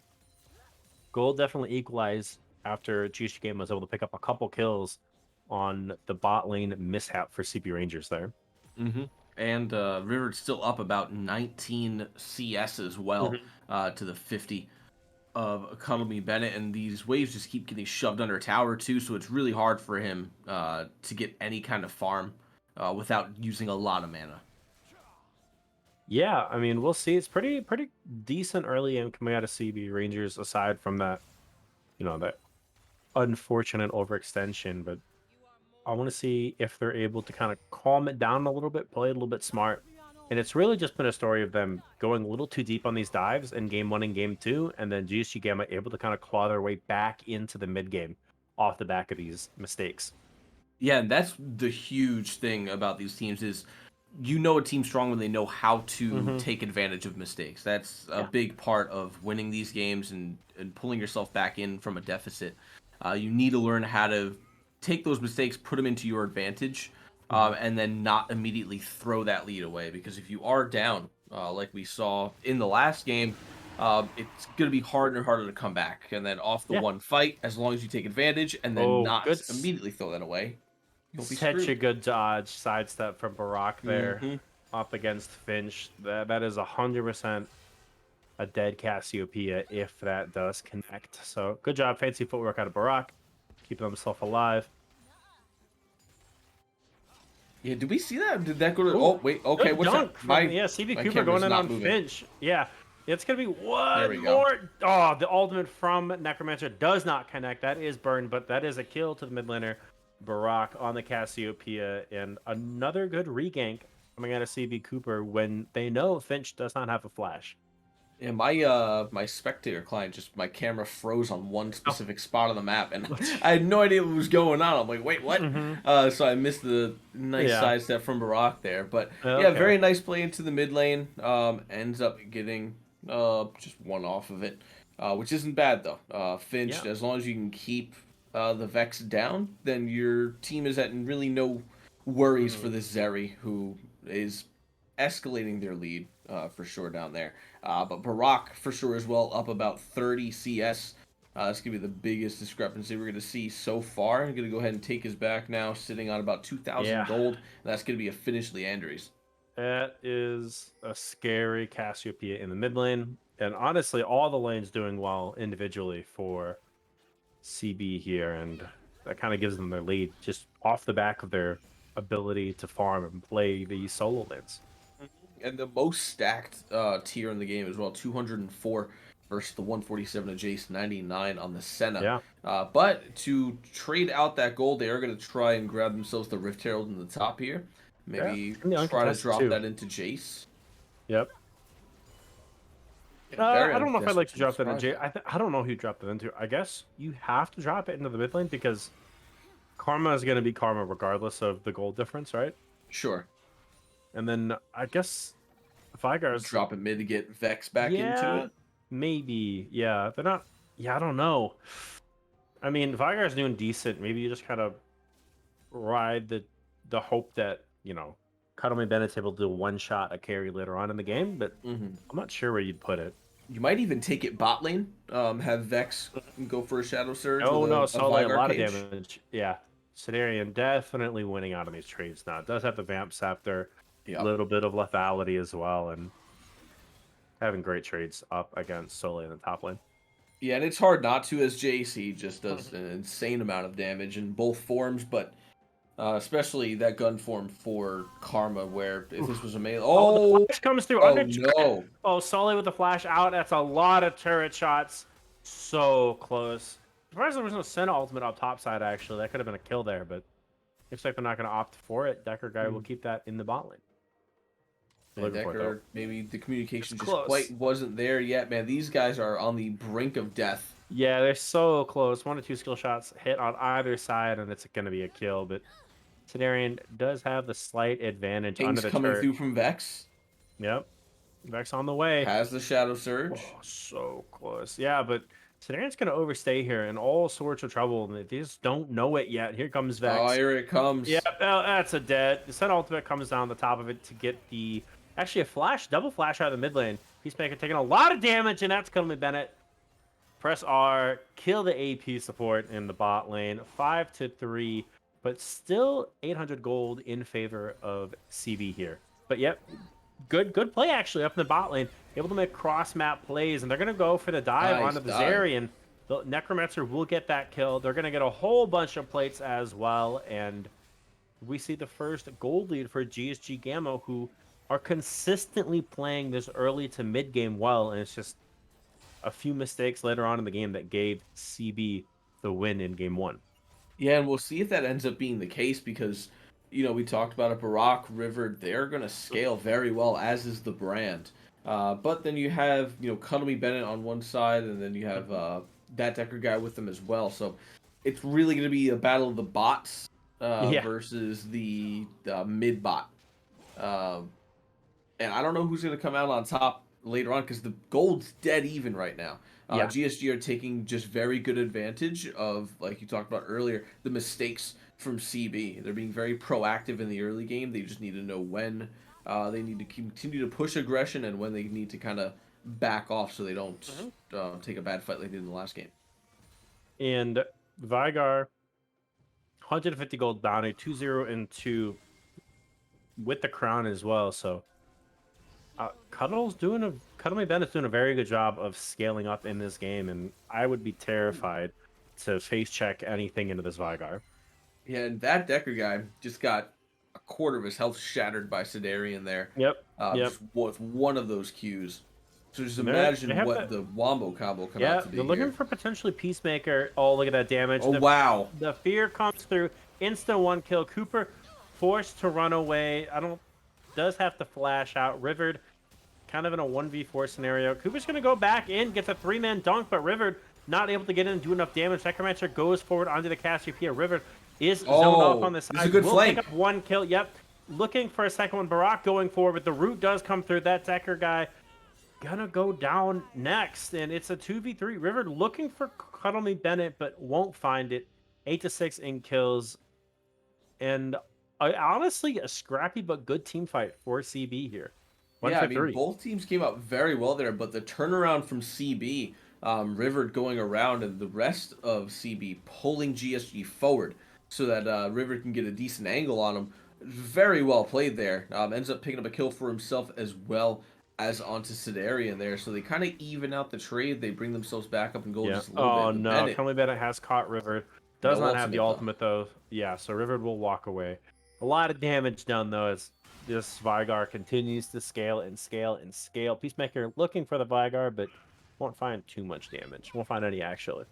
Gold definitely equalized after GSG Game was able to pick up a couple kills on the bot lane mishap for CB Rangers there.
Mm-hmm. And River's still up about 19 CS as well to the 50 of Cuddle Me Bennett, and these waves just keep getting shoved under a tower too, so it's really hard for him to get any kind of farm without using a lot of mana.
Yeah, I mean, we'll see. It's pretty decent early game coming out of CB Rangers, aside from that, that unfortunate overextension. But I want to see if they're able to kind of calm it down a little bit, play it a little bit smart. And it's really just been a story of them going a little too deep on these dives in game 1 and game 2, and then GSG Gamma able to kind of claw their way back into the mid game off the back of these mistakes.
Yeah, and that's the huge thing about these teams is a team's strong when they know how to take advantage of mistakes. That's a big part of winning these games and pulling yourself back in from a deficit. You need to learn how to take those mistakes, put them into your advantage, and then not immediately throw that lead away. Because if you are down, like we saw in the last game, it's going to be harder and harder to come back. And then off the one fight, as long as you take advantage and then not immediately throw that away, you'll be
Such
screwed.
a good dodge sidestep from Barak there up against Finch. That is 100% a dead Cassiopeia if that does connect. So good job, fancy footwork out of Barak, keeping himself alive.
Yeah, did we see that? Did that go to? Oh wait, okay.
Good
What's
dunk
that?
from,
My
CB
my
Cooper
camera's
going in
not
on
moving.
Finch. Yeah, it's gonna be
There we
one
go.
more. Oh, the ultimate from Necromancer does not connect. That is burned, but that is a kill to the mid laner. Barak on the Cassiopeia, and another good regank coming out of CB Cooper when they know Finch does not have a flash.
Yeah, my spectator client my camera froze on one
Oh.
specific spot on the map, and I had no idea what was going on. I'm like, wait, what? So I missed the nice
Yeah.
sidestep from Barack there, but yeah,
Okay.
very nice play into the mid lane. Ends up getting just one off of it, which isn't bad though. Finch,
Yeah.
as long as you can keep the Vex down, then your team is at really no worries for
Mhm.
this Zeri, who is escalating their lead for sure down there. But Barack for sure as well, up about 30 CS. That's going to be the biggest discrepancy we're going to see so far. I'm going to go ahead and take his back now, sitting on about 2,000
Yeah.
gold. And that's going to be a finished Leandries.
That is a scary Cassiopeia in the mid lane. And honestly, all the lanes doing well individually for CB here. And that kind of gives them their lead just off the back of their ability to farm and play the solo lanes.
And the most stacked tier in the game as well, 204 versus the 147 of Jace, 99 on the Senna.
Yeah.
But to trade out that gold, they are going to try and grab themselves the Rift Herald in the top here.
Yeah.
Maybe
And the
try to
uncontested
drop
too.
that into Jace.
Yep.
Yeah, very
I don't know if I'd like
desperate
to drop that
surprise
into.
there.
I don't know who dropped it into. I guess you have to drop it into the mid lane because Karma is going to be Karma regardless of the gold difference, right?
Sure.
And then I guess Vigar's.
Drop it mid to get Vex back into
Yeah,
it.
maybe. Yeah, they're not. Yeah, I don't know. I mean, Vigar's doing decent. Maybe you just kind of ride the hope that Cuddle Bennett's able to do one shot a carry later on in the game, but
Hmm.
I'm not sure where you'd put it.
You might even take it bot lane. Have Vex go for a Shadow Surge
Oh
with
no,
a
Sole, a
Vigar
lot of
cage.
damage. Yeah, Sidarian definitely winning out on these trades now. It does have the Vamp Scepter, a
Yeah.
little bit of lethality as well, and having great trades up against Sole in the top lane.
Yeah, and it's hard not to as Jace. He just does an insane amount of damage in both forms, but especially that gun form for Karma, where if this was a melee...
Oh, the
Oh!
flash comes through
Oh,
under.
no!
Oh, Sully with the flash out. That's a lot of turret shots. So close. Surprised there was no Senna ultimate up top side, actually. That could have been a kill there, but looks like they're not going to opt for it. Decker guy will keep that in the bot lane.
And
Looking for it, though.
Decker, maybe the communication
It's
just
close.
quite wasn't there yet. Man, these guys are on the brink of death.
Yeah, they're so close. 1 or 2 skill shots hit on either side, and it's going to be a kill, but Sidarian does have the slight advantage under
Ping's
the
coming
turret.
through from Vex.
Yep. Vex on the way.
Has the Shadow Surge.
Oh, so close. Yeah, but Sidarian's going to overstay here in all sorts of trouble, and they just don't know it yet. Here comes Vex.
Oh, here it comes.
Yeah, that's a dead. The Senna ultimate comes down the top of it to get the... Actually, a flash, double flash out of the mid lane. Peacemaker taking a lot of damage, and that's Cuddly Bennett. Press R, kill the AP support in the bot lane. 5-3, but still 800 gold in favor of CB here. But yep, good play actually up in the bot lane. Able to make cross map plays, and they're gonna go for the dive
Nice
onto the
dive.
Zeri, and the Necromancer will get that kill. They're gonna get a whole bunch of plates as well, and we see the first gold lead for GSG Gamma, who are consistently playing this early to mid game well, and it's just a few mistakes later on in the game that gave CB the win in game 1.
Yeah, and we'll see if that ends up being the case because, we talked about it, Barack, River, they're going to scale very well, as is the brand. But then you have, Cuddly Bennett on one side, and then you have that Decker guy with them as well. So it's really going to be a battle of the bots
Yeah.
versus the mid bot. And I don't know who's going to come out on top later on because the gold's dead even right now.
Yeah.
GSG are taking just very good advantage of, like you talked about earlier, the mistakes from CB. They're being very proactive in the early game. They just need to know when they need to continue to push aggression and when they need to kind of back off so they don't take a bad fight like they did in the last game.
And Vigar, 150 gold bounty, 2-0 and 2 with the crown as well. So Cuddly Bennett's doing a very good job of scaling up in this game, and I would be terrified to face check anything into this Vigar.
Yeah, and that Decker guy just got a quarter of his health shattered by Sidarian there.
Yep.
Just with one of those Qs. So just
They
imagine
have
what the Wombo combo come
Yeah,
out to be
they're looking
here.
for potentially Peacemaker. Oh, look at that damage.
Oh, wow.
The fear comes through. Instant 1 kill. Cooper forced to run away. Does have to flash out. Rivered kind of in a 1v4 scenario. Cooper's going to go back in, gets a 3-man dunk, but River not able to get in and do enough damage. Necromancer goes forward onto the Cassiopeia. River is zoned off on the
This is a
side.
good
Will
flank.
pick up 1 kill. Yep. Looking for a second one. Barak going forward, but the root does come through. That Decker guy gonna go down next, and it's a 2v3. River looking for Cuddle Me Bennett, but won't find it. 8-6 in kills. And honestly, a scrappy but good team fight for CB here. One
Yeah,
for
I mean,
three.
both teams came out very well there, but the turnaround from CB, River going around, and the rest of CB pulling GSG forward so that River can get a decent angle on him. Very well played there. Ends up picking up a kill for himself as well as onto Sidarian there. So they kind of even out the trade. They bring themselves back up and go
Yeah.
just a little
Oh
bit. But
no,
Bennett,
Cuddle Me Bennett has caught River. Does
no
not have the
ultimate, though.
ultimate though. Yeah, so River will walk away. A lot of damage done though as this Vigar continues to scale and scale and scale. Peacemaker looking for the Vigar, but won't find too much damage. Won't find any actually.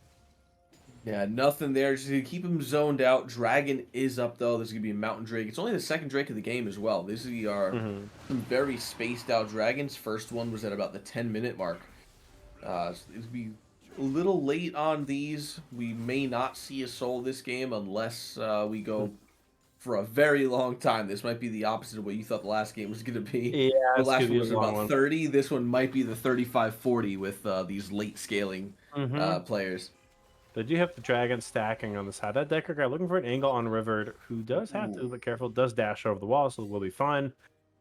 Yeah, nothing there. Just to keep him zoned out. Dragon is up though. This is gonna be a Mountain Drake. It's only the second Drake of the game as well. These are some very spaced out dragons. First one was at about the 10-minute mark. So it'll be a little late on these. We may not see a soul this game unless we go for a very long time. This might be the opposite of what you thought the last game was gonna be.
Yeah,
The
it's
last
gonna
one
be a
was
long
about
one.
30. This one might be the 35-40 with these late scaling
Mm-hmm.
players.
They do have the dragon stacking on the side. That Decker guy looking for an angle on River, who does have to be careful, does dash over the wall, so we'll be fine.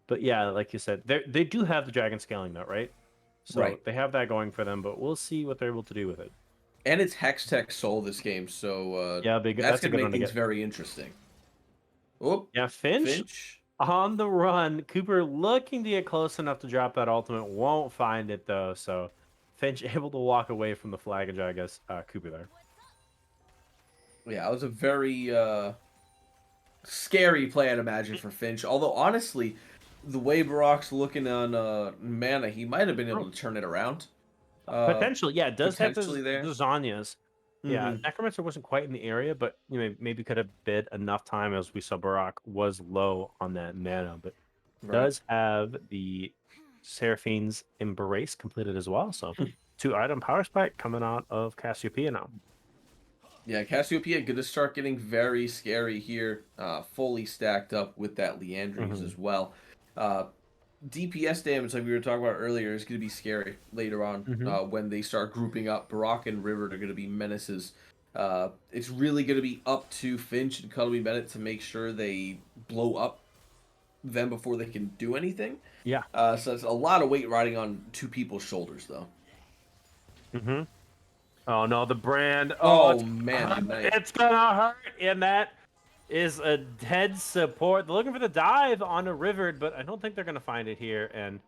But yeah, like you said, they do have the dragon scaling though, right? So
Right.
they have that going for them, but we'll see what they're able to do with it.
And it's Hex Tech Soul this game, so
Yeah,
that's
that's a
going to
good
make
one to
things
get.
very interesting. Oh,
Yeah, Finch
Finch.
on the run. Cooper looking to get close enough to drop that ultimate. Won't find it though, so Finch able to walk away from the flag, I guess, Cooper there.
Yeah, it was a very scary play, I'd imagine, for Finch. Although, honestly, the way Barak's looking on mana, he might have been able to turn it around.
Potentially, yeah, it does have
Potentially there.
the Zanyas. Yeah,
Mhm.
Necromancer wasn't quite in the area, but you know, maybe could have bid enough time as we saw Barak was low on that mana, but
Right.
does have the Seraphine's Embrace completed as well. So 2-item power spike coming out of Cassiopeia now.
Yeah, Cassiopeia going to start getting very scary here. Fully stacked up with that Leandries as well. DPS damage, like we were talking about earlier, is going to be scary later on when they start grouping up. Barak and River are going to be menaces. It's really going to be up to Finch and Cuddly Bennett to make sure they blow up them before they can do anything.
Yeah.
So it's a lot of weight riding on two people's shoulders, though.
Oh no, the brand.
Oh man,
it's gonna hurt, and that is a dead support. They're looking for the dive on a River, but I don't think they're gonna find it here. And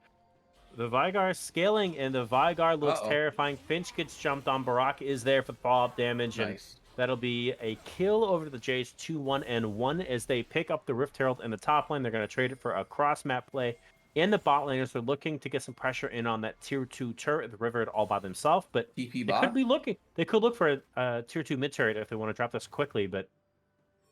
the Vigar scaling, and the Vigar looks terrifying. Finch gets jumped on. Barak is there for the follow-up damage, and that'll be a kill over to the Jays. 2-1-1 as they pick up the Rift Herald in the top lane. They're gonna trade it for a cross-map play. And the bot laners are looking to get some pressure in on that tier 2 turret, the River all by themselves, but they could be looking. They could look for a tier 2 mid turret if they want to drop this quickly, but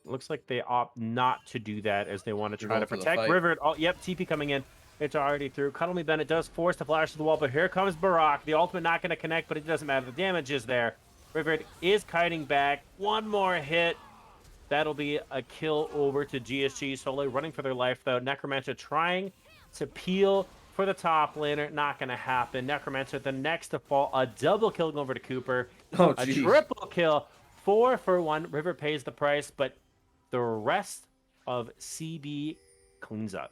it looks like they opt not to do that as they want to try to protect River. Oh, yep, TP coming in. It's already through. Cuddle Me Bennett does force the flash to the wall, but here comes Barak. The ultimate not going to connect, but it doesn't matter. The damage is there. River is kiting back. One more hit. That'll be a kill over to GSG. Solo running for their life, though. Necromancer trying to peel for the top laner. Not going to happen. Necromancer the next to fall. A double kill over to Cooper. A triple kill. 4 for 1. River pays the price, but the rest of CB cleans up.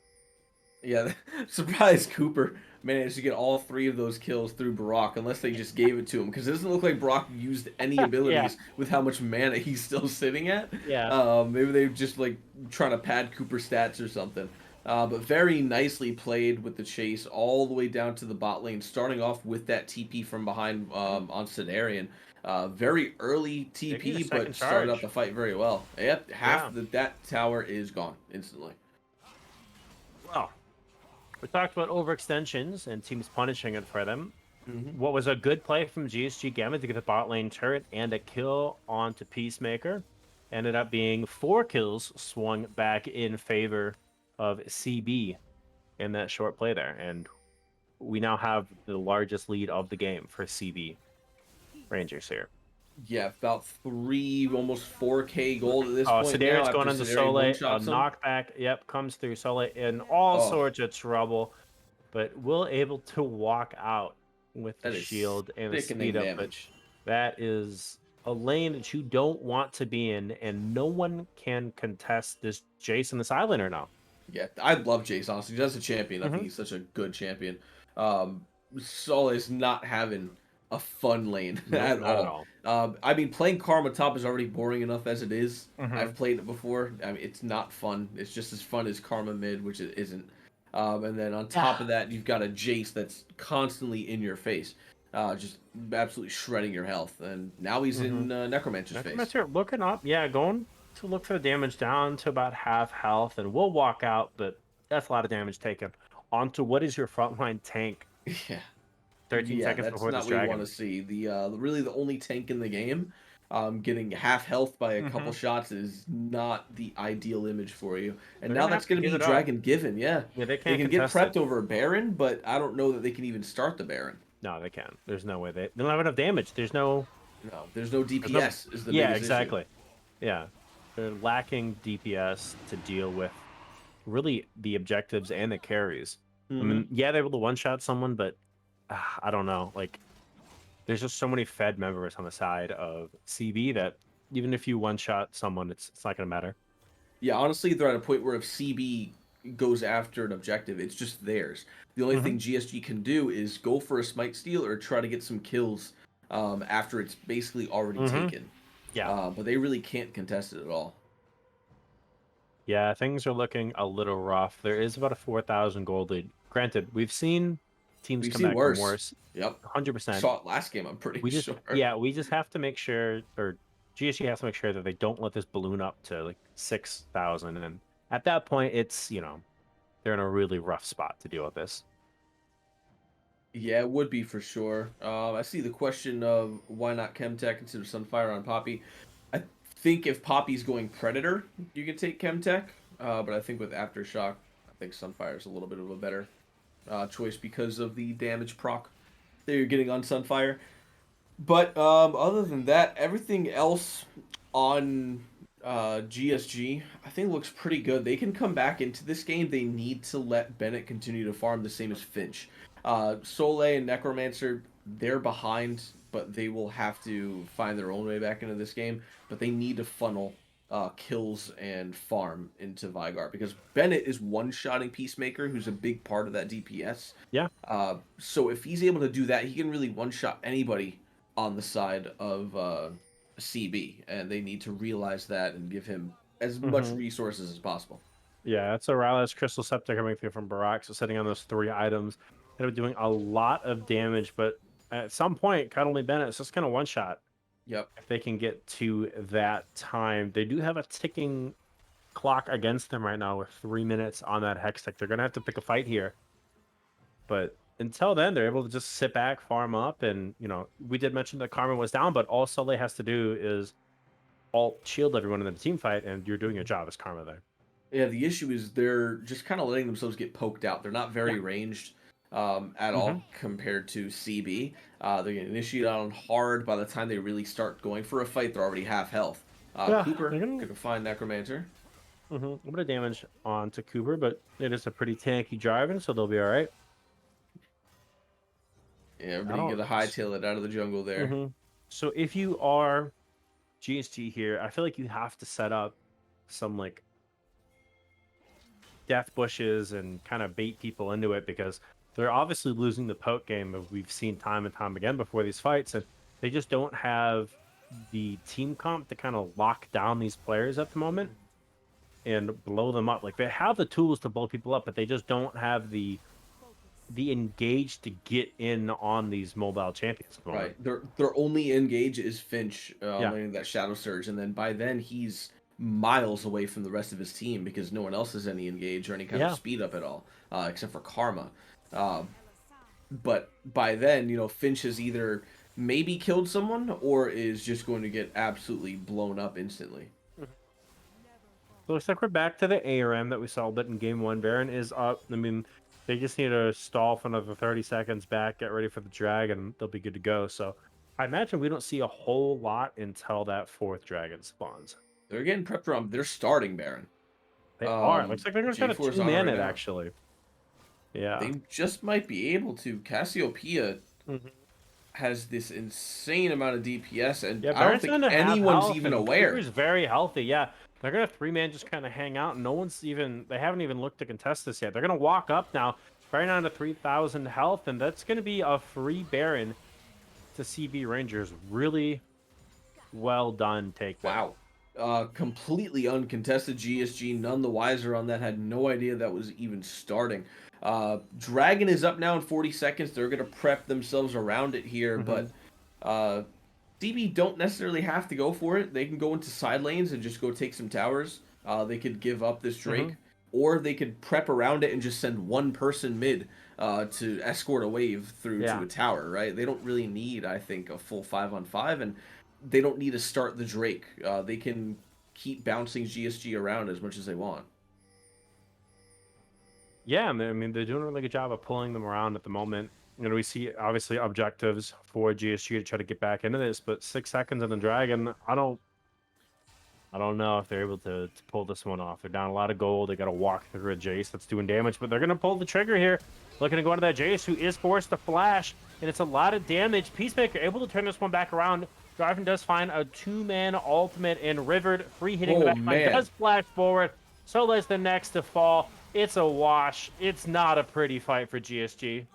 Yeah, surprise Cooper managed to get all 3 of those kills through Barak, unless they just gave it to him, because it doesn't look like Barak used any abilities with how much mana he's still sitting at.
Yeah.
Maybe they're just like trying to pad Cooper's stats or something. But very nicely played with the chase all the way down to the bot lane, starting off with that TP from behind on Sidarian. Very early TP, but started out the fight very well. Yep, half that tower is gone instantly.
Well, we talked about overextensions and teams punishing it for them. What was a good play from GSG Gamma to get the bot lane turret and a kill onto Peacemaker ended up being 4 kills swung back in favor of CB in that short play there. And we now have the largest lead of the game for CB Rangers here.
Yeah, about 3, almost 4K gold at this
Oh,
point now
Sedaris
after
going into
Sideri
Soleil, a
one-shots him.
knockback. Yep, comes through Soleil in all
Oh,
sorts of trouble, but will able to walk out with the
that is
shield and the speed
sickening
up. But
damage.
that is a lane that you don't want to be in, and no one can contest this Jason, this Islander now.
Yeah, I love Jace, honestly. Just a champion. I think he's such a good champion. Sol is not having a fun lane
Nope,
at
not at
all.
all.
I mean, playing Karma top is already boring enough as it is.
Mhm.
I've played it before. I mean, it's not fun. It's just as fun as Karma mid, which it isn't. And then on top of that, you've got a Jace that's constantly in your face, just absolutely shredding your health. And now he's in Necromancer's face.
Necromancer looking up, yeah, going to look for the damage down to about half health, and we'll walk out, but that's a lot of damage taken. Onto what is your frontline tank?
Yeah.
13
Yeah,
seconds
that's
before
not
this
what you want
dragon.
to see. The really the only tank in the game, getting half health by a couple shots is not the ideal image for you. And
They're
now
gonna
that's
have to
going to
give
be
it up.
Dragon given. Yeah,
Yeah, they
they
can't
can get
contest it.
prepped over a Baron, but I don't know that they can even start the Baron.
No, they can't. There's no way they don't have enough damage. There's no.
No, there's no
There's no.
DPS is the
Yeah,
biggest issue.
exactly. Yeah, they're lacking DPS to deal with really the objectives and the carries. I mean, yeah, they're able to one shot someone, but I don't know. Like, there's just so many Fed members on the side of CB that even if you one shot someone, it's not gonna matter.
Yeah, honestly, they're at a point where if CB goes after an objective, it's just theirs. The only thing GSG can do is go for a smite steal or try to get some kills after it's basically already taken.
Yeah.
But they really can't contest it at all.
Yeah, things are looking a little rough. There is about a 4,000 gold lead. Granted, we've seen teams
We've
come
seen
back from
worse.
worse.
Yep.
100%.
Saw it last game, I'm pretty
We just,
sure.
yeah, we just have to make sure, or GSG has to make sure that they don't let this balloon up to like 6,000. And at that point, it's, they're in a really rough spot to deal with this.
Yeah, it would be for sure. I see the question of why not Chemtech instead of Sunfire on Poppy. I think if Poppy's going Predator, you can take Chemtech. But I think with Aftershock, I think Sunfire is a little bit of a better choice because of the damage proc that you're getting on Sunfire. But other than that, everything else on GSG, I think looks pretty good. They can come back into this game. They need to let Bennett continue to farm the same as Finch. Soleil and Necromancer, they're behind, but they will have to find their own way back into this game. But they need to funnel kills and farm into Vygar because Bennett is one-shotting Peacemaker, who's a big part of that DPS.
Yeah.
So if he's able to do that, he can really one-shot anybody on the side of CB, and they need to realize that and give him as much resources as possible.
Yeah, that's a Rallis Crystal Scepter coming through from Barak. So sitting on those 3 items, kind of doing a lot of damage, but at some point, Cuddly Bennett's just kind of one shot.
Yep.
If they can get to that time, they do have a ticking clock against them right now with 3 minutes on that Hextech. They're gonna have to pick a fight here. But until then, they're able to just sit back, farm up, and we did mention that Karma was down, but all Soleil has to do is alt shield everyone in the team fight, and you're doing your job as Karma there.
Yeah, the issue is they're just kind of letting themselves get poked out. They're not very ranged at all compared to CB. They get initiated on hard. By the time they really start going for a fight, they're already half health. Cooper gonna find Necromancer.
A bit of damage onto Cooper, but it is a pretty tanky driving, so they'll be all right.
Yeah, everybody get a hightail it out of the jungle there.
So if you are GSG here, I feel like you have to set up some like death bushes and kind of bait people into it because they're obviously losing the poke game that we've seen time and time again before these fights, and they just don't have the team comp to kind of lock down these players at the moment and blow them up. Like, they have the tools to blow people up, but they just don't have the engage to get in on these mobile champions at the moment.
Right. Their only engage is Finch landing that Shadow Surge, and then by then he's miles away from the rest of his team because no one else has any engage or any kind of speed up at all, except for Karma. But by then, Finch has either maybe killed someone or is just going to get absolutely blown up instantly.
So looks like we're back to the ARM that we saw a bit in game 1. Baron is up. I mean, They just need to stall for another 30 seconds back, get ready for the drag, and they'll be good to go. So I imagine we don't see a whole lot until that fourth dragon spawns.
They're getting prepped around. They're starting Baron.
They are. It looks like they're going to try to
J4 is on it
two-man
right
it,
now.
actually. Yeah.
They just might be able to. Cassiopeia
Mhm.
has this insane amount of DPS, and
Yeah,
I don't
Baron's
think
going to have
anyone's
health,
even
and
aware.
Cooper's very healthy. Yeah, they're going to three-man just kind of hang out. No one's even, they haven't even looked to contest this yet. They're going to walk up now, Baron down to 3,000 health, and that's going to be a free Baron to CB Rangers. Really well done take there.
Wow. Completely uncontested. GSG, none the wiser on that. Had no idea that was even starting. Dragon is up now in 40 seconds. They're going to prep themselves around it here, but CB don't necessarily have to go for it. They can go into side lanes and just go take some towers. They could give up this Drake, or they could prep around it and just send one person mid to escort a wave through to a tower, right? They don't really need, I think, a full 5-on-5, and they don't need to start the Drake. They can keep bouncing GSG around as much as they want.
Yeah, I mean, they're doing a really good job of pulling them around at the moment. You know, we see obviously objectives for GSG to try to get back into this, but 6 seconds on the Dragon, I don't know if they're able to pull this one off. They're down a lot of gold. They got to walk through a Jace that's doing damage, but they're going to pull the trigger here. Looking to go into that Jace, who is forced to flash, and it's a lot of damage. Peacemaker able to turn this one back around. Jarvan does find a two-man ultimate, and Rivered free hitting the back line does flash forward. So is the next to fall. It's a wash. It's not a pretty fight for GSG.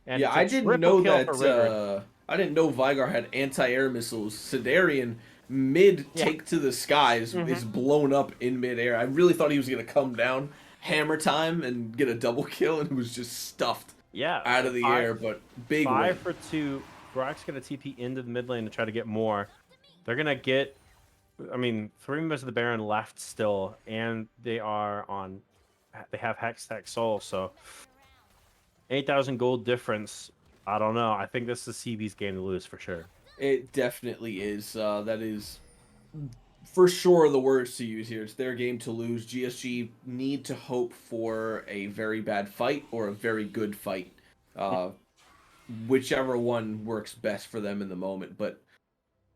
And
yeah, I didn't know that. I didn't know Vigar had anti-air missiles. Sidarian mid take to the skies is blown up in midair. I really thought he was gonna come down hammer time and get a double kill, and it was just stuffed out of the air. But big
5
win.
for 2. Brock's gonna TP into the mid lane to try to get more. They're gonna get, I mean, 3 members of the Baron left still, and they have Hextech Soul, so 8,000 gold difference. I don't know. I think this is CB's game to lose for sure.
It definitely is. That is for sure the words to use here. It's their game to lose. GSG need to hope for a very bad fight or a very good fight. Whichever one works best for them in the moment. But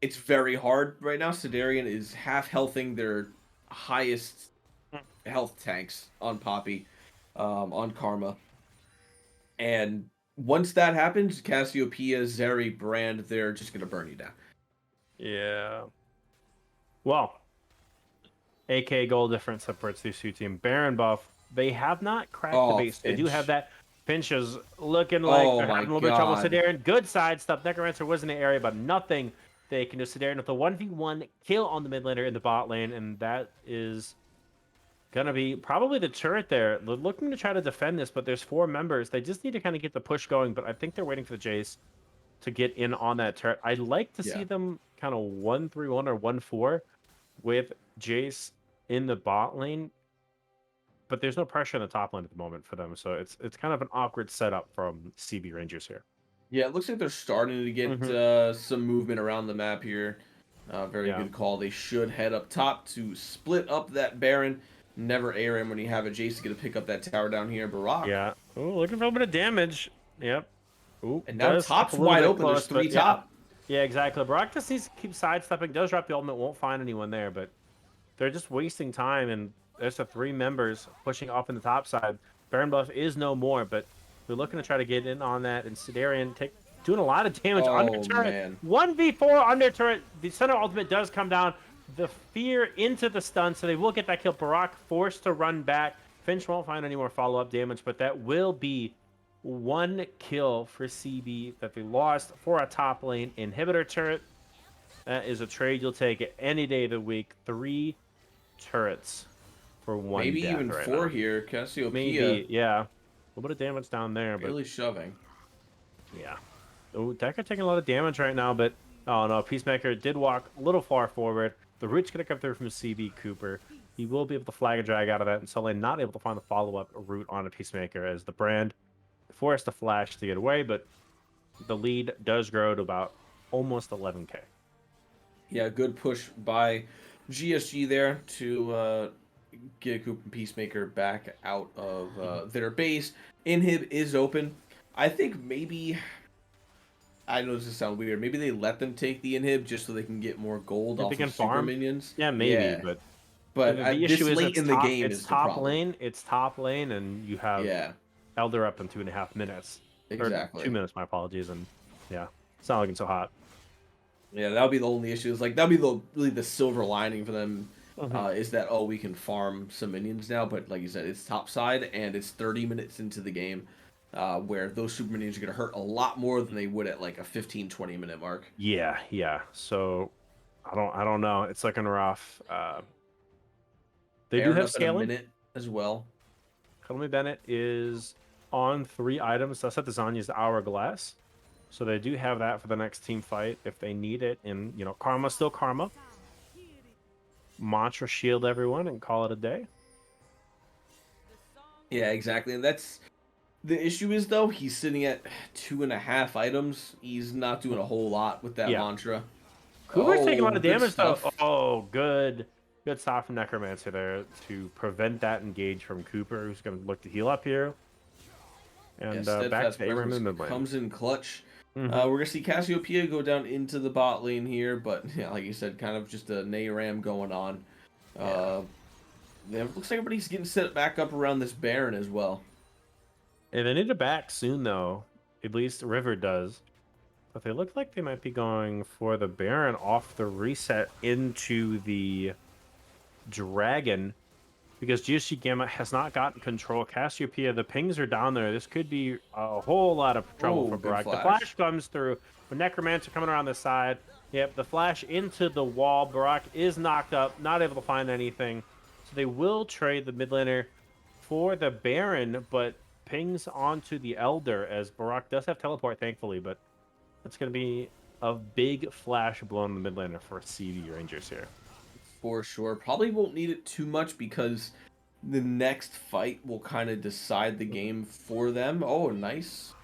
it's very hard right now. Sidarian is half healthing their highest health tanks on Poppy, on Karma. And once that happens, Cassiopeia, Zeri, Brand, they're just going to burn you down.
Yeah. Well, AK goal difference separates these two teams. Baron buff, they have not cracked the base. They do have that. Finch is looking like they're having a little bit of trouble. Sidarian, good side stuff. Necromancer was in the area, but nothing they can do. Sidarian with a 1v1 kill on the mid laner in the bot lane, and that is going to be probably the turret there. They're looking to try to defend this, but there's 4 members. They just need to kind of get the push going, but I think they're waiting for the Jace to get in on that turret. I'd like to see them kind of 1-3-1 or 1-4 with Jace in the bot lane, but there's no pressure in the top lane at the moment for them, so it's kind of an awkward setup from CB Rangers here.
Yeah, it looks like they're starting to get some movement around the map here. Very good call. They should head up top to split up that Baron. Never air him when you have a Jace to get to pick up that tower down here. Barak.
Yeah. Oh, looking for a bit of damage. Yep. Ooh,
and now top's wide open. There's 3 top.
Yeah, exactly. Barak just needs to keep sidestepping. Does drop the ultimate. Won't find anyone there, but they're just wasting time. And there's the 3 members pushing off in the top side. Baron buff is no more, but they're looking to try to get in on that. And Sidarian doing a lot of damage under turret. 1v4 under turret. The center ultimate does come down. The fear into the stun, so they will get that kill. Barak forced to run back. Finch won't find any more follow-up damage, but that will be 1 kill for CB that they lost for a top lane inhibitor turret. That is a trade you'll take any day of the week. 3 turrets for 1
maybe
death
even
right
4
now.
here. Cassiopeia.
Maybe, yeah. A little bit of damage down there, but
really shoving.
Yeah. Oh, Decker taking a lot of damage right now, but oh no, Peacemaker did walk a little far forward. The root's going to come through from CB Cooper. He will be able to flag a drag out of that, and Sully not able to find the follow-up route on a Peacemaker as the Brand forced to flash to get away, but the lead does grow to about almost 11k.
Yeah, good push by GSG there to get Coop and Peacemaker back out of their base. Inhib is open. I think maybe, I know this sounds weird, maybe they let them take the Inhib just so they can get more gold
If they
off
can
of super
farm,
minions.
yeah, maybe, but
But
the
this
issue is
late in the game
it's
is the
top
problem.
lane. It's top lane, and you have
Yeah,
Elder up in 2.5 minutes. Or
exactly.
2 minutes, my apologies. And yeah, it's not looking so hot.
Yeah, that'll be the only issue. Is like that'll be really the silver lining for them.
Mhm.
Is that we can farm some minions now, but like you said, it's top side and it's 30 minutes into the game, where those super minions are gonna hurt a lot more than they would at like a 15-20 minute mark.
Yeah, yeah. So I don't know. It's looking rough. They do
Aaron
have
up at a
scaling.
minute as well.
Cuddly Bennett is on 3 items. That's at the Zanya's Hourglass. So they do have that for the next team fight if they need it. And, you know, Karma's still Karma. Mantra shield everyone and call it a day.
Yeah, exactly. And that's the issue is though he's sitting at 2.5 items. He's not doing a whole lot with that
Yeah.
mantra.
Cooper's taking a lot of
Good
damage though.
stuff.
Oh, good. Good stop from Necromancer there to prevent that engage from Cooper, who's going to look to heal up here. And back
Steadfast
to Abraham in
Presence
mid lane.
comes in clutch.
Mhm.
We're gonna see Cassiopeia go down into the bot lane here, but yeah, like you said, kind of just a Nayram going on. Looks like everybody's getting set back up around this Baron as well.
And they need to back soon, though. At least River does. But they look like they might be going for the Baron off the reset into the Dragon. Because GSG Gamma has not gotten control. Cassiopeia, the pings are down there. This could be a whole lot of trouble for
Good
Brock. The
flash.
flash comes through. But Necromancer coming around the side. Yep, the flash into the wall. Barak is knocked up, not able to find anything. So they will trade the mid laner for the Baron, but pings onto the Elder as Barak does have teleport, thankfully, but it's going to be a big flash blown in the mid laner for CB Rangers here.
For sure. Probably won't need it too much because the next fight will kind of decide the game for them. Oh, nice.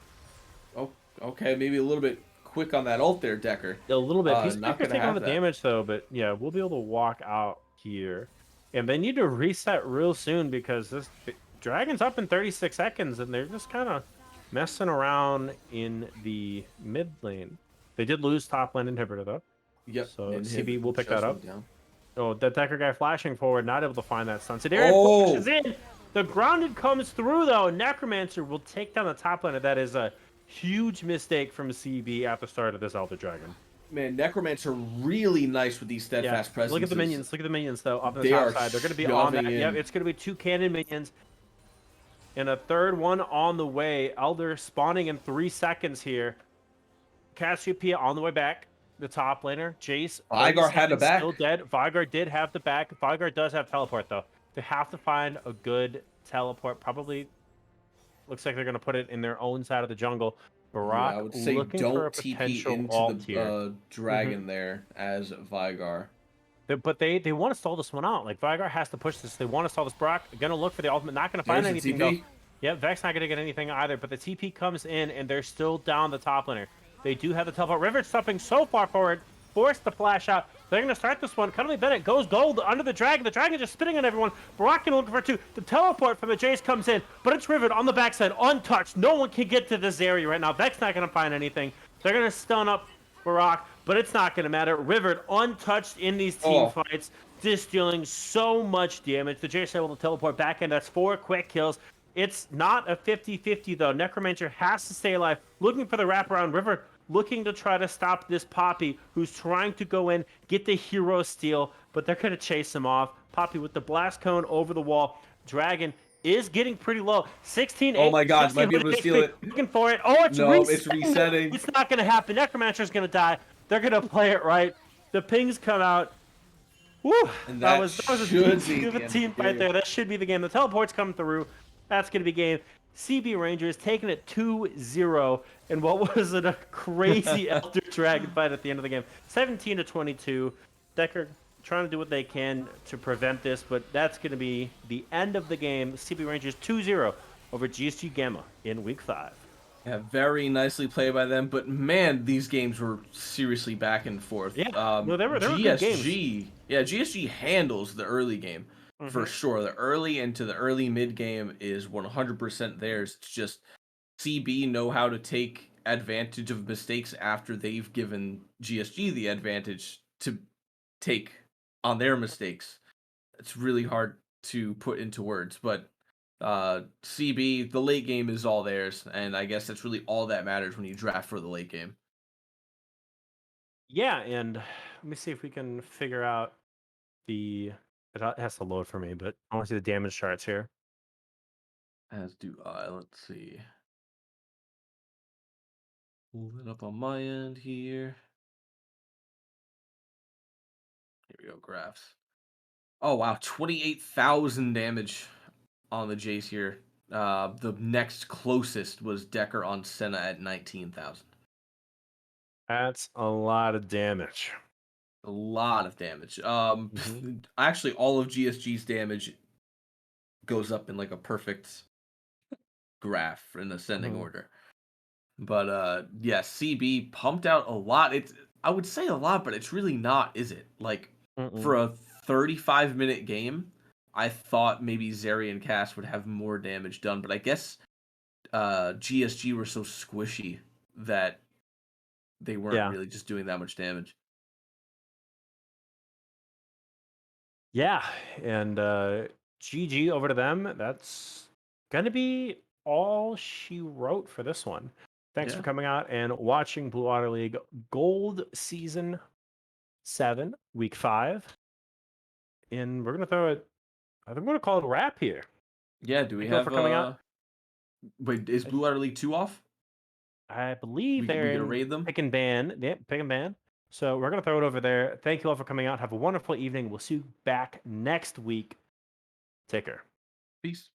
Oh, okay, maybe a little bit quick on that ult there, Decker.
A little bit.
Not
Peacemaker's
gonna
taking all
have
the
that.
damage, though, but yeah, we'll be able to walk out here. And they need to reset real soon because this Dragon's up in 36 seconds, and they're just kind of messing around in the mid lane. They did lose top lane inhibitor, though.
Yep.
So
and
CB
him
will pick
just
that
went
up.
down.
Oh, that Decker guy flashing forward, not able to find that stun. Sidarian
Oh!
pushes in. The grounded comes through, though. Necromancer will take down the top laner. That is a huge mistake from CB at the start of this Elder Dragon.
Man, Necromancer really nice with these steadfast presences.
Look at the minions. Look at the minions, though, up on the
They
top
are
side. They're going to be on that.
shoving
Yep,
in.
it's going to be 2 cannon minions. And a third one on the way. Elder spawning in 3 seconds here. Cassiopeia on the way back. The top laner. Jace.
Vygar had a back.
Still dead. Vygar did have the back. Vygar does have teleport, though. They have to find a good teleport. Probably looks like they're going to put it in their own side of the jungle. Barak
I would say
looking for a
don't TP
potential
into
alt here.
the dragon there as Vygar.
But they want to stall this one out. Like, Vygar has to push this. They want to stall this. Brock going to look for the ultimate. Not going to find
There's the
anything, though.
TP.
Yep, Vex not going to get anything either. But the TP comes in, and they're still down the top laner. They do have the teleport. River stepping so far forward. Forced the flash out. They're going to start this one. Cuddly Bennett goes gold under the dragon. The dragon just spitting on everyone. Baraka looking for 2. The teleport from the Jace comes in, but it's Rivet on the backside, untouched. No one can get to this area right now. Vex not going to find anything. They're going to stun up Barak, but it's not going to matter. Rivet untouched in these team fights, just dealing so much damage. The Jace able to teleport back in. That's 4 quick kills. It's not a 50-50, though. Necromancer has to stay alive, looking for the wraparound. River looking to try to stop this Poppy, who's trying to go in, get the hero steal, but they're going to chase him off. Poppy with the blast cone over the wall. Dragon is getting pretty low. 16-8.
Oh my god, might be able to steal it.
Looking for it. Oh, it's
It's resetting.
It's not going to happen. Necromancer's going to die. They're going to play it right. The pings come out. Woo!
And
That was
should
a team fight there. That should be the game. The teleport's coming through. That's going to be game. CB Rangers taking it 2-0 in what was a crazy Elder Dragon fight at the end of the game. 17-22. Decker trying to do what they can to prevent this, but that's going to be the end of the game. CB Rangers 2-0 over GSG Gamma in Week 5.
Yeah, very nicely played by them, but man, these games were seriously back and forth.
Yeah, no, they were good games.
GSG handles the early game. for
Mhm.
sure. The early into the early mid game is 100% theirs. It's just CB know how to take advantage of mistakes after they've given GSG the advantage to take on their mistakes. It's really hard to put into words, but CB, the late game is all theirs, and I guess that's really all that matters when you draft for the late game.
Yeah, and let me see if we can figure out the. It has to load for me, but I want to see the damage charts here.
As do I. Let's see. Pull it up on my end here. Here we go, graphs. Oh wow, 28,000 damage on the Jace here. The next closest was Decker on Senna at 19,000.
That's a lot of damage.
A lot of damage.
Mhm.
Actually, all of GSG's damage goes up in like a perfect graph in ascending
Mhm.
order. But yeah, CB pumped out a lot. It's I would say a lot, but it's really not, is it? Like for
Mm-mm.
a 35-minute game, I thought maybe Zeri and Cass would have more damage done, but I guess GSG were so squishy that they weren't
Yeah.
really just doing that much damage.
Yeah, and GG over to them. That's gonna be all she wrote for this one. Thanks for
Yeah.
coming out and watching Blue Water League Gold Season 7, Week 5. And we're gonna throw it. I think we're gonna call it a wrap here.
Yeah, do we
Thank you all for
have
coming out.
wait, is Blue Water League 2 off?
I believe
We
they're
gonna
in
raid them?
pick and ban. Yeah, pick and ban. So we're gonna throw it over there. Thank you all for coming out. Have a wonderful evening. We'll see you back next week. Take care.
Peace.